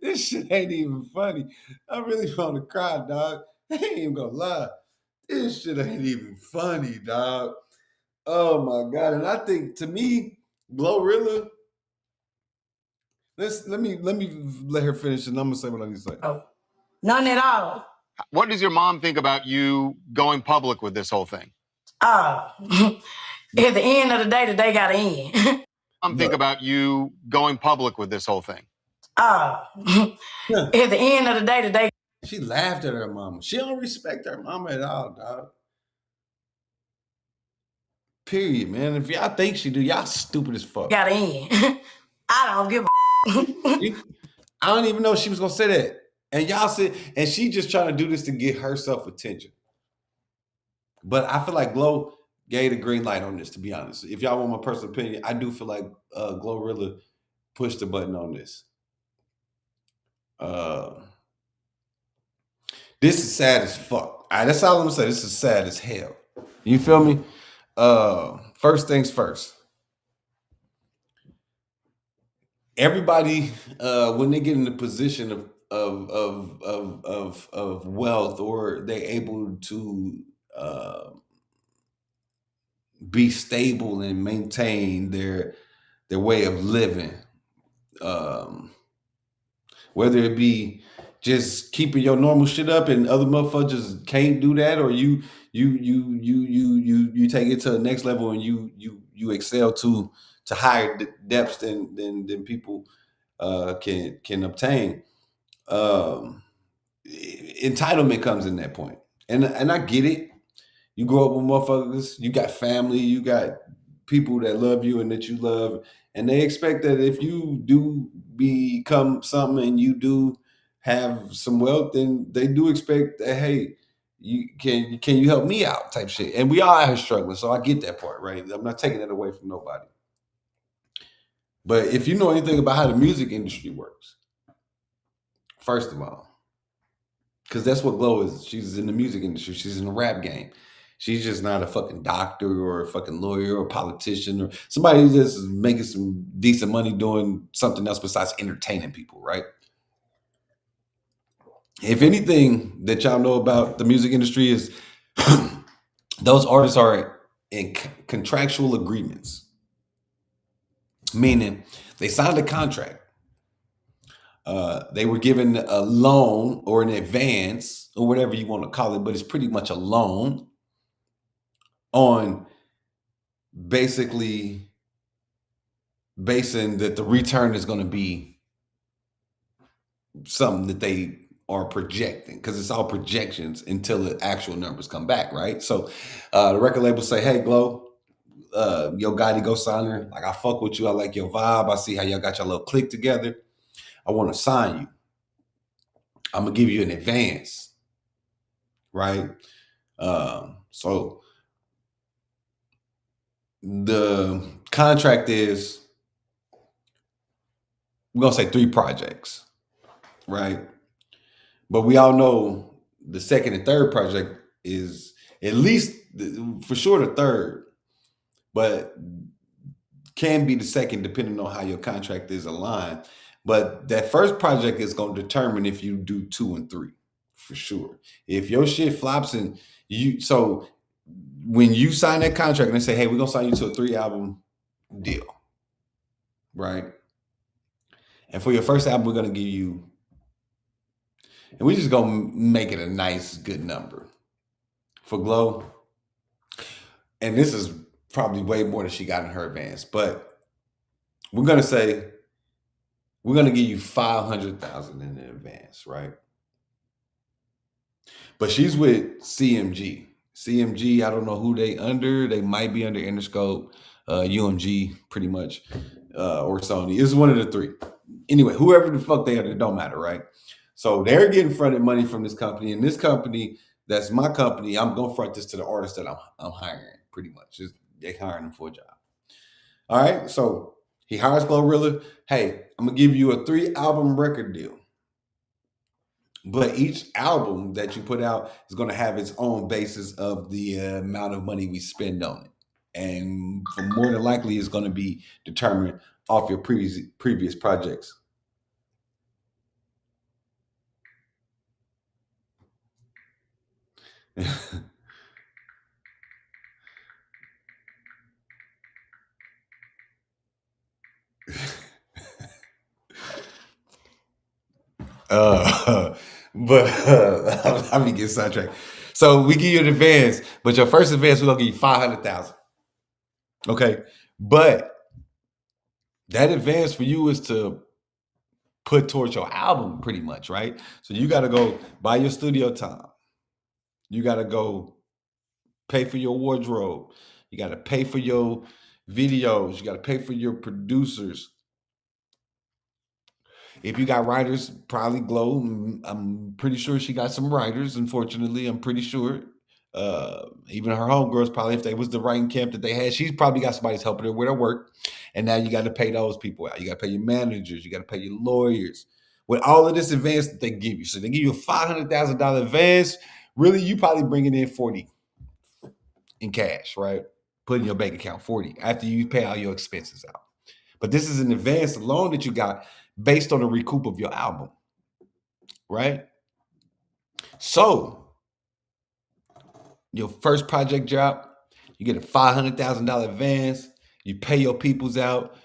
This shit ain't even funny. I really want to cry, dog. I ain't even gonna lie. This shit ain't even funny, dog. Oh my God. And I think, to me, Glorilla, let me let her finish, and I'm gonna say what I need to say. Oh, none at all. What does your mom think about you going public with this whole thing? At the end of the day got to end. Think about you going public with this whole thing. At the end of the day. She laughed at her mama. She don't respect her mama at all, dog. Period, man. If y'all think she do, y'all stupid as fuck. Got to end. I don't give a I don't even know she was gonna say that. And y'all said, and she just trying to do this to get herself attention. But I feel like Glow gave the green light on this, to be honest. If y'all want my personal opinion, I do feel like Glorilla pushed the button on this. This is sad as fuck. All right, that's all I'm gonna say. This is sad as hell. You feel me? First things first. Everybody, when they get in the position of wealth, or they're able to be stable and maintain their way of living, whether it be just keeping your normal shit up and other motherfuckers can't do that, or you take it to the next level and you excel to higher depths than people can obtain. Entitlement comes in that point, and I get it. You grow up with motherfuckers, you got family, you got people that love you and that you love, and they expect that if you do become something and you do have some wealth, then they do expect that, hey, you can you help me out type shit. And we all are struggling, so I get that part, right? I'm not taking that away from nobody. But if you know anything about how the music industry works, first of all, because that's what Glow is. She's in the music industry. She's in the rap game. She's just not a fucking doctor or a fucking lawyer or a politician or somebody who's just making some decent money doing something else besides entertaining people, right? If anything that y'all know about the music industry is those artists are in contractual agreements, meaning they signed a contract. They were given a loan or an advance or whatever you want to call it, but it's pretty much a loan on basically basing that the return is going to be something that they are projecting, because it's all projections until the actual numbers come back, right? So the record label say, hey, Glow, yo Gotti, go sign her. Like, I fuck with you. I like your vibe. I see how y'all got your little click together. I want to sign you. I'm going to give you an advance, right? So the contract is, we're going to say 3 projects, right? But we all know the second and third project is at least, for sure, the third, but can be the second depending on how your contract is aligned. But that first project is going to determine if you do 2 and 3, for sure. If your shit flops and so when you sign that contract and they say, hey, we're going to sign you to a 3-album deal, right? And for your first album, we're going to give you, and we're just going to make it a nice, good number for Glow. And this is probably way more than she got in her advance, but we're going to say, we're going to give you $500,000 in advance, right? But she's with CMG. CMG, I don't know who they under. They might be under Interscope, UMG, pretty much, or Sony. It's one of the 3. Anyway, whoever the fuck they are, it don't matter, right? So they're getting fronted money from this company, and this company that's my company. I'm gonna front this to the artist that I'm hiring. Pretty much, they hiring him for a job. All right, so he hires Glorilla. Hey, I'm gonna give you a 3-album record deal. But each album that you put out is going to have its own basis of the amount of money we spend on it. And for more than likely, it's going to be determined off your previous projects. But I'm getting sidetracked. So we give you an advance, but your first advance, we're gonna give you 500,000. Okay, but that advance for you is to put towards your album, pretty much, right? So you got to go buy your studio time. You got to go pay for your wardrobe. You got to pay for your videos. You got to pay for your producers. If you got writers, probably Glow. I'm pretty sure she got some writers. Unfortunately, I'm pretty sure. Even her homegirls, probably if they was the writing camp that they had, she's probably got somebody's helping her with her work. And now you got to pay those people out. You got to pay your managers. You got to pay your lawyers. With all of this advance that they give you, so they give you a $500,000 advance. Really, you probably bringing in 40 in cash, right? Put in your bank account 40 after you pay all your expenses out. But this is an advance loan that you got based on the recoup of your album, right? So your first project drop, you get a $500,000 advance. You pay your peoples out.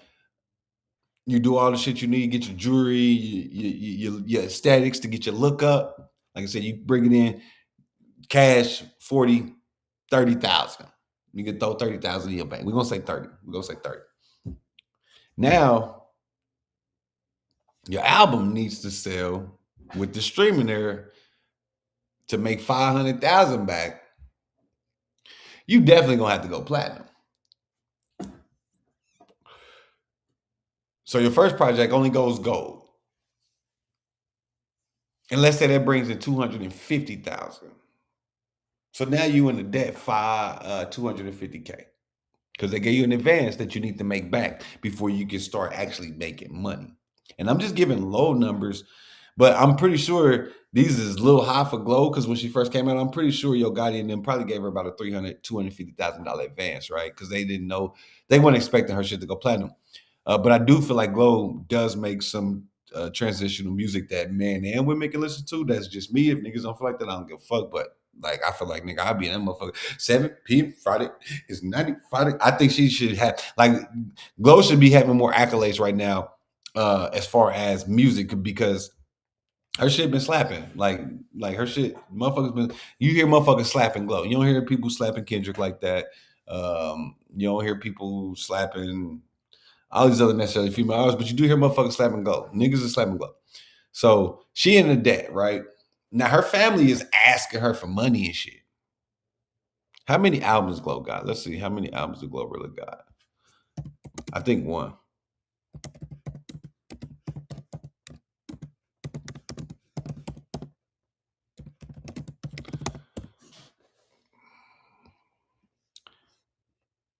You do all the shit you need. Get your jewelry, your aesthetics to get your look up. Like I said, you bring it in cash 40, 30,000. You can throw 30,000 in your bank. We're gonna say 30. We're gonna say 30. Now, your album needs to sell with the streaming there to make 500,000 back. You definitely gonna have to go platinum. So your first project only goes gold. And let's say that brings in 250,000. So now you in the debt 250K. Because they gave you an advance that you need to make back before you can start actually making money. And I'm just giving low numbers, but I'm pretty sure these is a little high for Glow because when she first came out, I'm pretty sure Yo Gotti and them probably gave her about a $250,000 advance, right? Because they didn't know, they weren't expecting her shit to go platinum. But I do feel like Glow does make some transitional music that men and women can listen to. That's just me. If niggas don't feel like that, I don't give a fuck. But like, I feel like, nigga, I'll be in that motherfucker. 7 p.m. Friday is 90 Friday. I think she should have, like, Glow should be having more accolades right now as far as music because her shit been slapping. Like her shit, motherfuckers been, you hear motherfuckers slapping Glow. You don't hear people slapping Kendrick like that. You don't hear people slapping all these other necessarily female artists, but you do hear motherfuckers slapping Glow. Niggas are slapping Glow. So she in the debt, right? Now her family is asking her for money and shit. How many albums Glow got? Let's see. How many albums did Glorilla got? I think one.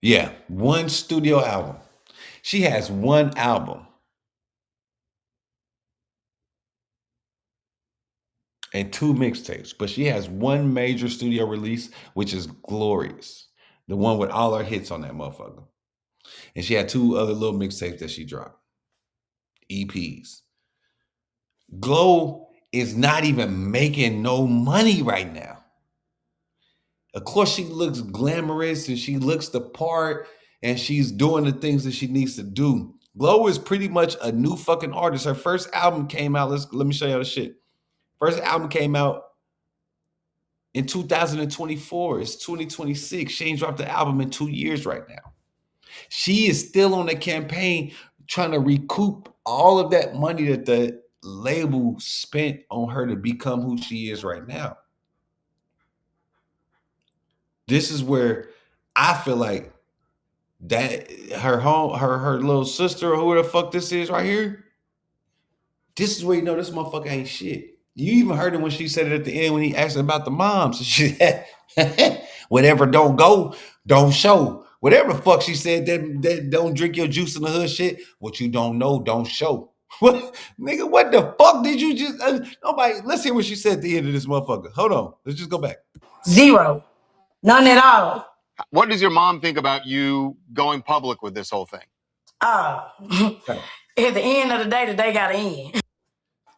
Yeah, one studio album. She has one album. And 2 mixtapes, but she has one major studio release, which is Glorious, the one with all her hits on that motherfucker. And she had 2 other little mixtapes that she dropped, EPs. Glow is not even making no money right now. Of course, she looks glamorous and she looks the part and she's doing the things that she needs to do. Glow is pretty much a new fucking artist. Her first album came out. Let me show y'all the shit. First album came out in 2024. It's 2026. She ain't dropped the album in 2 years right now. She is still on the campaign trying to recoup all of that money that the label spent on her to become who she is right now. This is where I feel like that her little sister or who the fuck this is right here. This is where you know this motherfucker ain't shit. You even heard it when she said it at the end when he asked about the moms. She whatever don't go, don't show. Whatever the fuck she said that don't drink your juice in the hood shit. What you don't know, don't show. What nigga? What the fuck did you just? Nobody. Let's hear what she said at the end of this motherfucker. Hold on. Let's just go back. Zero. None at all. What does your mom think about you going public with this whole thing? At the end of the day gotta end.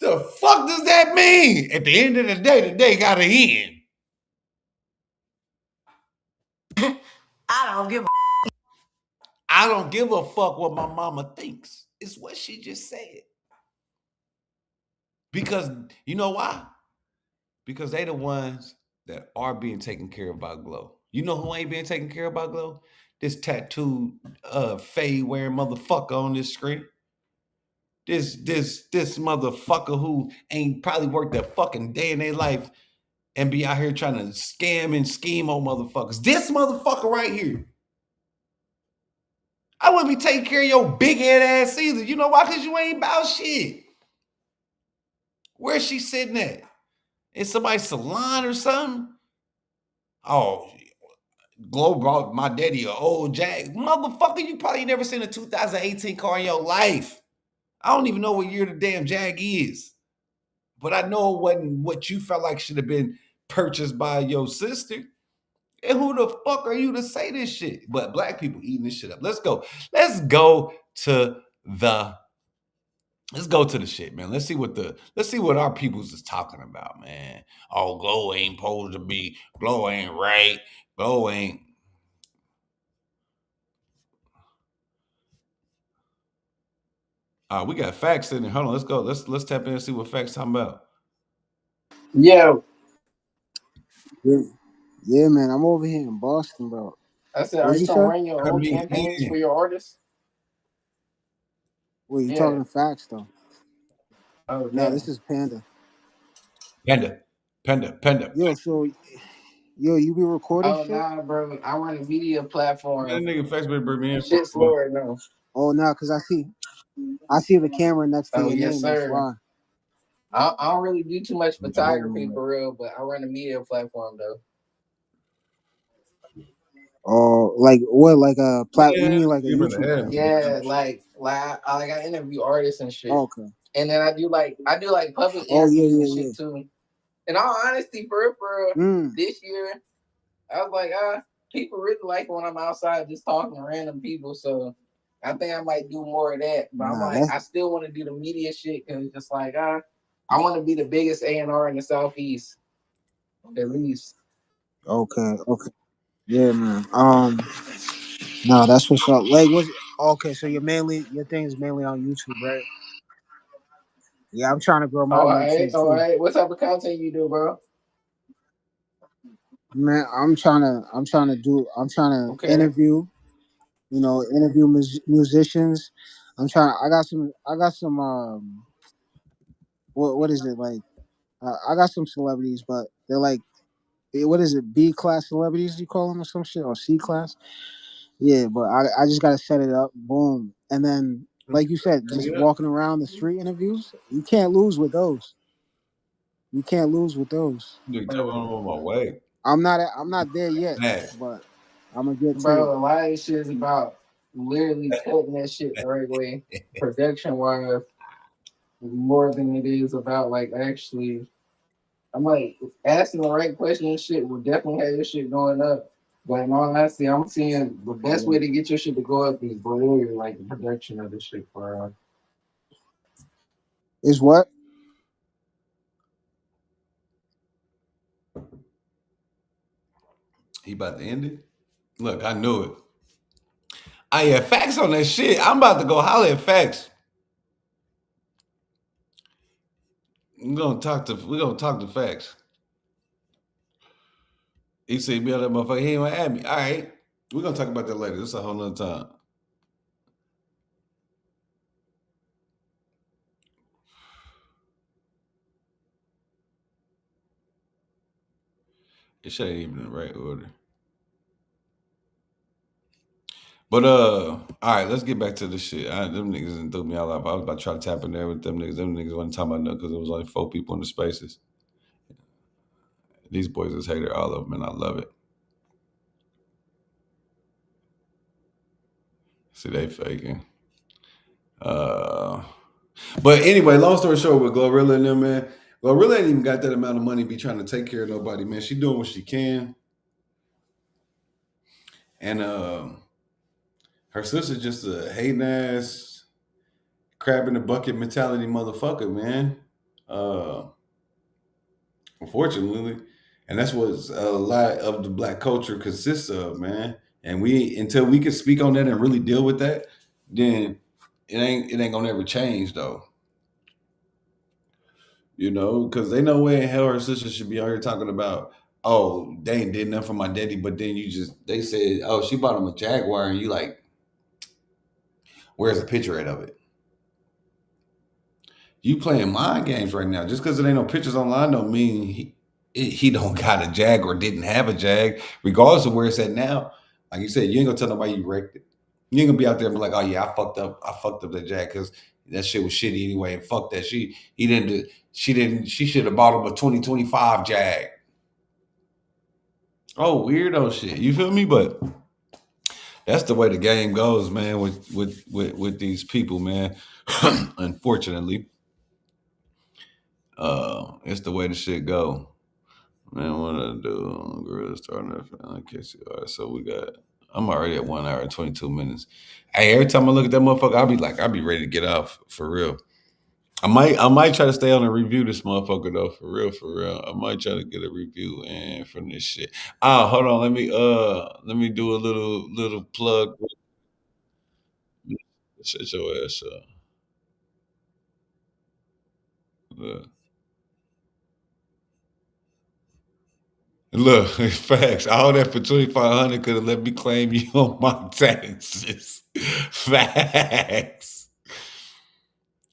The fuck does that mean? At the end of the day gotta end. I don't give a I don't give a fuck what my mama thinks. It's what she just said. Because you know why? Because they the ones that are being taken care of by Glow. You know who ain't being taken care of by Glow? This tattooed fade wearing motherfucker on this screen. This motherfucker who ain't probably worked a fucking day in their life and be out here trying to scam and scheme on motherfuckers. This motherfucker right here. I wouldn't be taking care of your big head ass either. You know why? Because you ain't about shit. Where's she sitting at? In somebody's salon or something? Oh, Glow brought my daddy an old Jag. Motherfucker, you probably never seen a 2018 car in your life. I don't even know what year the damn Jag is. But I know it wasn't what you felt like should have been purchased by your sister. And who the fuck are you to say this shit? But black people eating this shit up. Let's go. Let's go to the shit, man. Let's see what our peoples is talking about, man. Oh, Glow ain't supposed to be, Glow ain't right, Glow ain't. We got facts in there. Hold on, let's go. Let's tap in and see what facts talking about. Yeah. Yeah, man. I'm over here in Boston, bro. I said, are you gonna run your own me campaigns in. for your artists? Wait, you Yeah. talking facts though? Oh, No, damn. this is Panda. Panda. Yo, so you be recording Oh, shit? nah, bro. I run a media platform. That nigga Facebook bring me in. Shit's slow right now. Oh, nah, cause I see the camera next to Oh, your yes, name. That's sir. why. I don't really do too much photography for real, but I run a media platform though. Oh, like what? Like a You mean like a YouTube channel? Yeah, like I interview artists and shit. Okay. And then I do like public Oh interviews and yeah. shit too. In all honesty, for real, this year, I was like, people really like when I'm outside just talking to random people. So I think I might do more of that. But I'm like, I still want to do the media shit because it's just like, I want to be the biggest A&R in the Southeast, at least. Okay. Yeah, man. No, that's what's up. Like, okay? So your thing is mainly on YouTube, right? Yeah, I'm trying to grow my YouTube too. All right. What type of content you do, bro? Man, I'm trying to interview. You know, interview musicians. I got some. What is it like? I got some celebrities, but they're like, what is it? B class celebrities you call them or some shit, or C class? Yeah, but I just gotta set it up, boom, and then like you said, just walking around the street interviews. You can't lose with those. Dude, tell me I'm on my way. I'm not there yet, but I'm gonna get to Bro, it. a lot of this shit is about literally cutting that shit the right way, production wise, more than it is about like actually. I'm like asking the right question and shit will definitely have your shit going up. But in all honesty, I'm seeing the best way to get your shit to go up is literally like the production of the shit, bro. Is what? He about to end it? Look, I knew it. I had facts on that shit. I'm about to go holler at facts. We're gonna talk to facts. He said be on that motherfucker. He ain't gonna add me. All right. We're gonna talk about that later. This is a whole nother time. It shit ain't even in the right order. But all right, let's get back to the shit. Them niggas didn't threw me all off. I was about to try to tap in there with them niggas. Them niggas wasn't talking about nothing because it was only 4 people in the spaces. These boys is hater, all of them, and I love it. See, they faking. But anyway, long story short, with Glorilla and them, man, Glorilla ain't even got that amount of money to be trying to take care of nobody, man. She doing what she can. And her sister just a hating ass, crab in the bucket mentality motherfucker, man. Uh, Unfortunately. And that's what a lot of the black culture consists of, man. And we until we can speak on that and really deal with that, then it ain't gonna ever change though. You know, because they know way in hell her sister should be out here talking about, oh, they ain't did nothing for my daddy, but then they said, oh, she bought him a Jaguar, and you like, where's the picture of it? You playing mind games right now. Just because there ain't no pictures online don't mean he don't got a Jag or didn't have a Jag, regardless of where it's at now. Like you said, you ain't gonna tell nobody you wrecked it. You ain't gonna be out there and be like, oh yeah, I fucked up that Jag because that shit was shitty anyway. And fuck that. She should have bought him a 2025 Jag. Oh, weirdo shit. You feel me? But that's the way the game goes, man, with these people, man. Unfortunately. It's the way the shit go. Man, what I do? Gorilla starting okay, all right, so I'm already at 1 hour and 22 minutes. Hey, every time I look at that motherfucker, I'll be ready to get off for real. I might try to stay on and review this motherfucker though, for real, for real. I might try to get a review and from this shit. Hold on, let me do a little plug. Shut your ass up. Look. Look, facts. All that for 2,500 could have let me claim you on my taxes. Facts.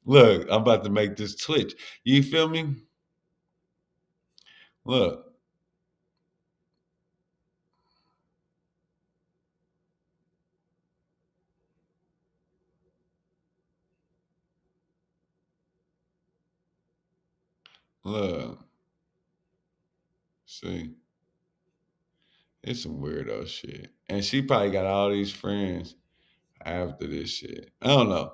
Look, I'm about to make this twitch. You feel me? Look, look. See, it's some weirdo shit. And she probably got all these friends after this shit. I don't know.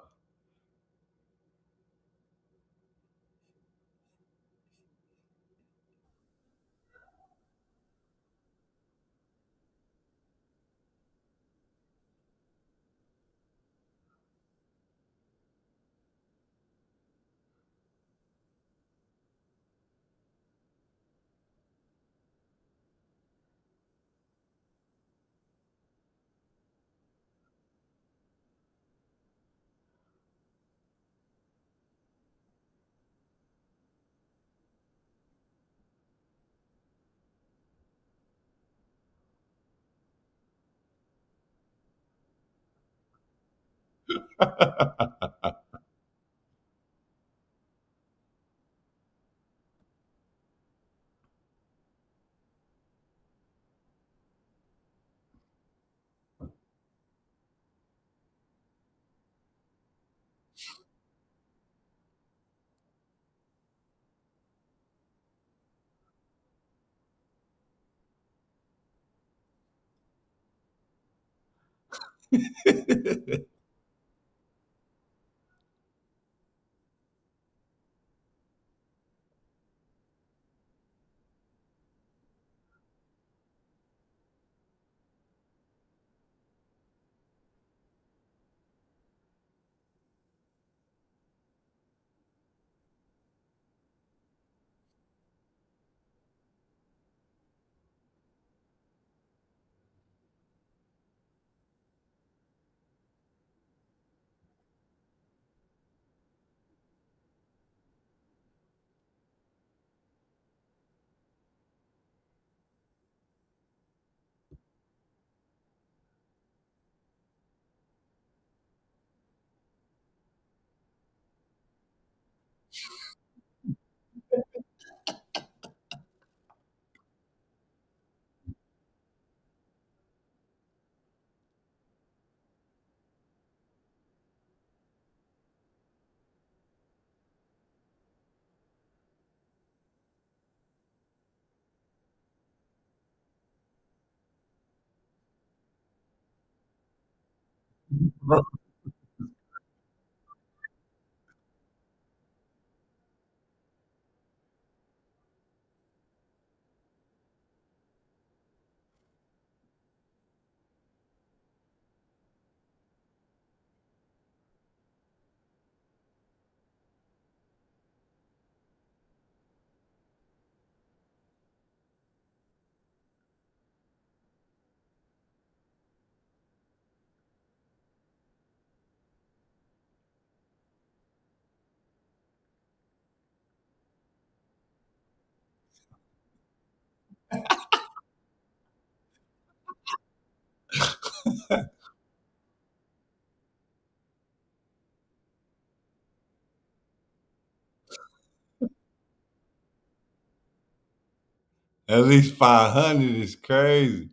At least 500 is crazy.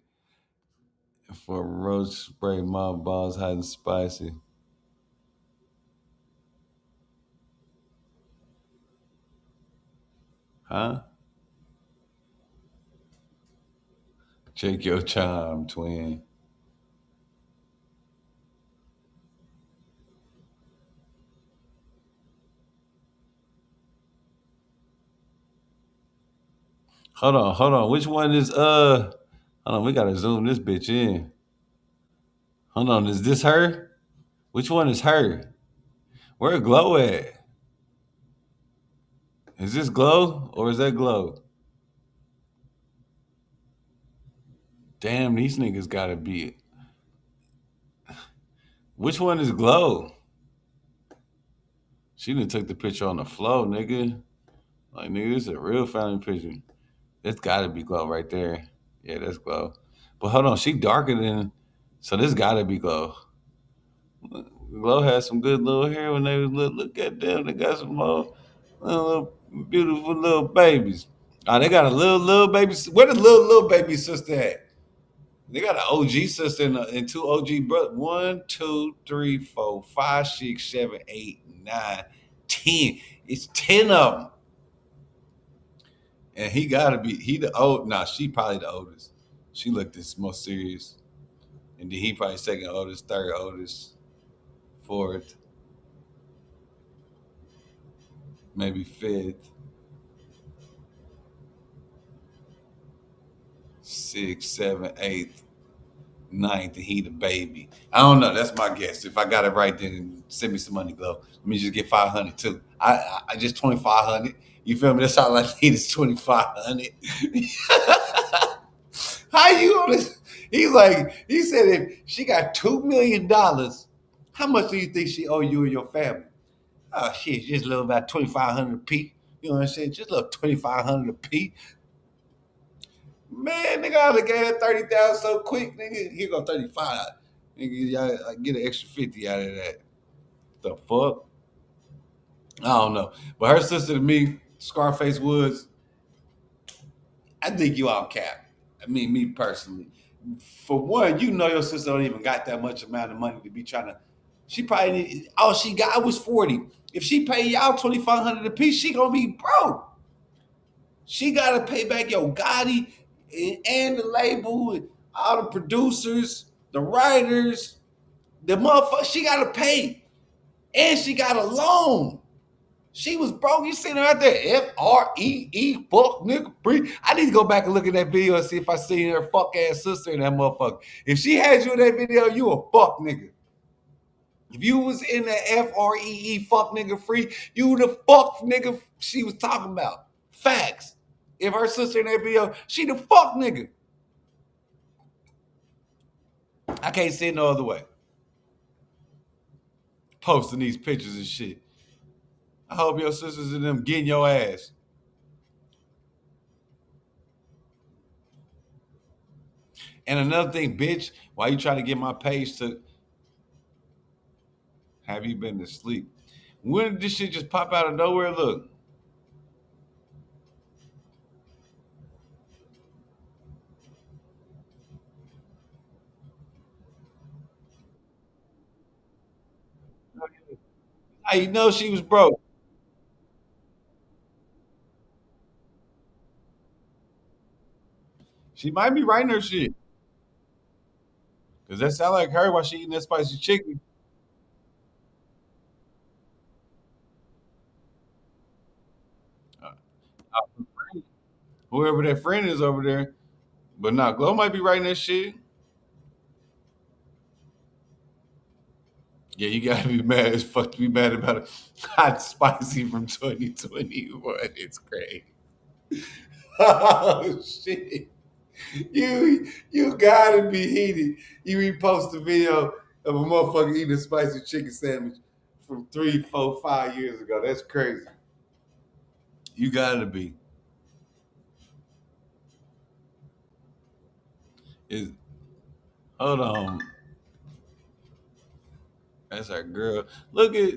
For roach spray, my balls hot and spicy. Huh? Check your charm, twin. Hold on. Which one is hold on, we gotta zoom this bitch in. Hold on, is this her? Which one is her? Where Glow at? Is this Glow or is that Glow? Damn, these niggas gotta be. Which one is Glow? She done took the picture on the floor, nigga. Like, nigga, this is a real family picture. That's gotta be Glow right there. Yeah, that's Glow. But hold on, she darker than. So this gotta be Glow. Glow had some good little hair when they was little. Look at them. They got some more little beautiful little babies. Oh, they got a little baby. Where the little baby sister at? They got an OG sister and two OG brothers. 1, 2, 3, 4, 5, 6, 7, 8, 9, 10. It's 10 of them. And he gotta be he the old. Nah, she probably the oldest. She looked this most serious. And then he probably second oldest, third oldest, fourth, maybe fifth, sixth, seventh, eighth, ninth, and he the baby. I don't know. That's my guess. If I got it right, then send me some money, Glow. Let me just get 500 too. I just 2,500. You feel me? That's all I need is 2,500. How you on this? He's like, he said if she got $2 million, how much do you think she owe you and your family? Oh shit, just a little about 2,500 p. You know what I'm saying? Just a little 2,500 p. Man, nigga, I'd have gave that 30,000 so quick, nigga. Here go 35. Nigga, y'all get an extra 50 out of that. The fuck? I don't know. But her sister to me, Scarface Woods, I think you all cap. I mean, me personally. For one, you know your sister don't even got that much amount of money to be trying to. She probably all she got was 40. If she pay y'all 2,500 a piece, she gonna be broke. She gotta pay back your Gotti and the label, and all the producers, the writers, the motherfucker. She gotta pay, and she got a loan. She was broke. You seen her out there, FREE, fuck nigga free. I need to go back and look at that video and see if I seen her fuck ass sister in that motherfucker. If she had you in that video, you a fuck nigga. If you was in the FREE, fuck nigga free, you the fuck nigga she was talking about. Facts. If her sister in that video, she the fuck nigga. I can't see it no other way. Posting these pictures and shit. I hope your sisters and them getting your ass. And another thing, bitch, why you trying to get my page to have you been to sleep? When did this shit just pop out of nowhere? Look. How you know she was broke? She might be writing her shit. Cause that sound like her while she eating that spicy chicken. Whoever that friend is over there. But nah, Glow might be writing that shit. Yeah, you gotta be mad as fuck to be mad about it. Hot spicy from 2021. It's crazy. Oh shit. You gotta be heated. You repost a video of a motherfucker eating a spicy chicken sandwich from 3, 4, 5 years ago. That's crazy. You gotta be. Is hold on. That's our girl. Look at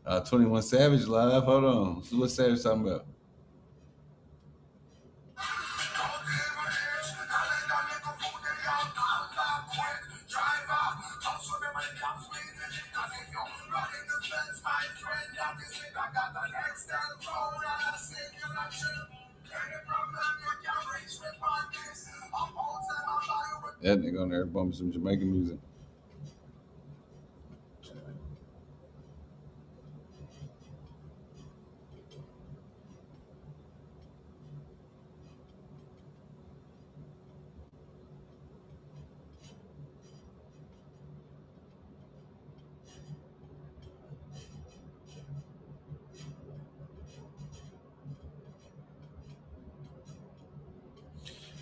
uh, 21 Savage live. Hold on. See what Savage talking about. That nigga on there bumping some Jamaican music.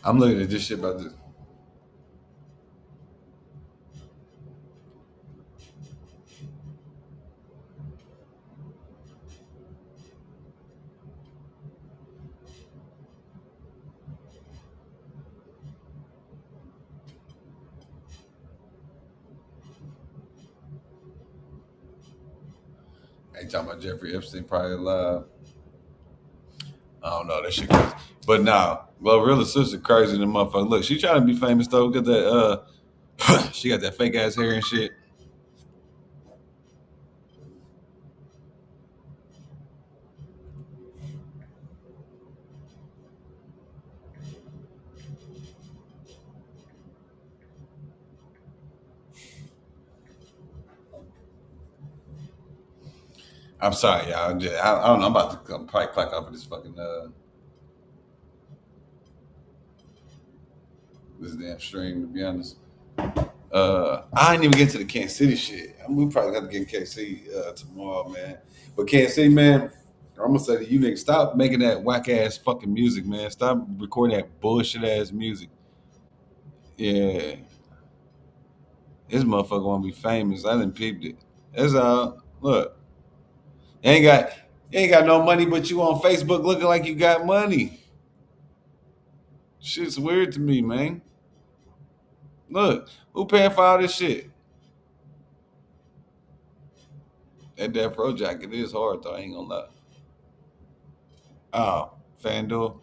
I'm looking at this shit about this. Ain't talking about Jeffrey Epstein probably alive. I don't know that shit crazy. But nah, Glorilla's sister crazy than motherfucker. Look, she trying to be famous though. Got that she got that fake ass hair and shit. I'm sorry, y'all. I don't know. I'm about to probably clack off of this fucking this damn stream. To be honest, I didn't even get to the Kansas City shit. We probably have to get in Kansas City tomorrow, man. But Kansas City, man, I'm gonna say to you niggas, stop making that whack ass fucking music, man. Stop recording that bullshit ass music. Yeah, this motherfucker want to be famous. I didn't peeped it. That's all. Look, you ain't got no money, but you on Facebook looking like you got money. Shit's weird to me, man. Look, who paying for all this shit? That Death Row jacket is hard though. I ain't gonna lie. Oh, FanDuel.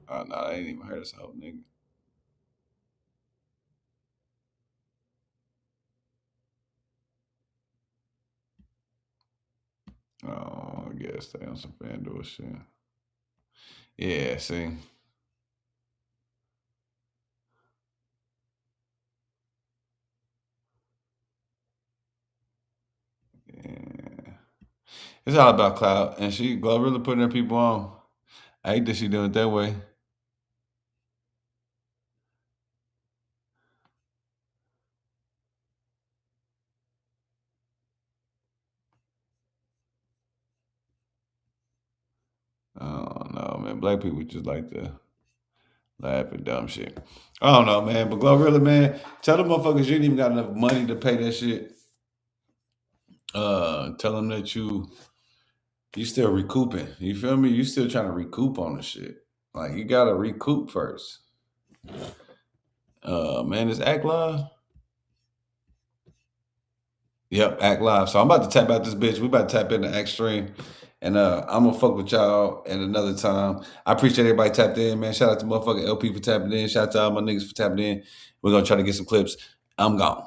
Oh no, I ain't even heard this whole nigga. Oh, I guess they on some FanDuel shit. Yeah, see. Yeah. It's all about clout. And she Glorilla putting her people on. I hate that she doing it that way. I don't know, man. Black people just like to laugh at dumb shit. I don't know, man. But Glorilla, man, tell the motherfuckers you ain't even got enough money to pay that shit. Tell them that you still recouping. You feel me? You still trying to recoup on the shit. Like you gotta recoup first. Man, is Act Live? Yep, Act Live. So I'm about to tap out this bitch. We about to tap into Act Stream. And I'm gonna fuck with y'all at another time. I appreciate everybody tapped in, man. Shout out to motherfucking LP for tapping in. Shout out to all my niggas for tapping in. We're gonna try to get some clips. I'm gone.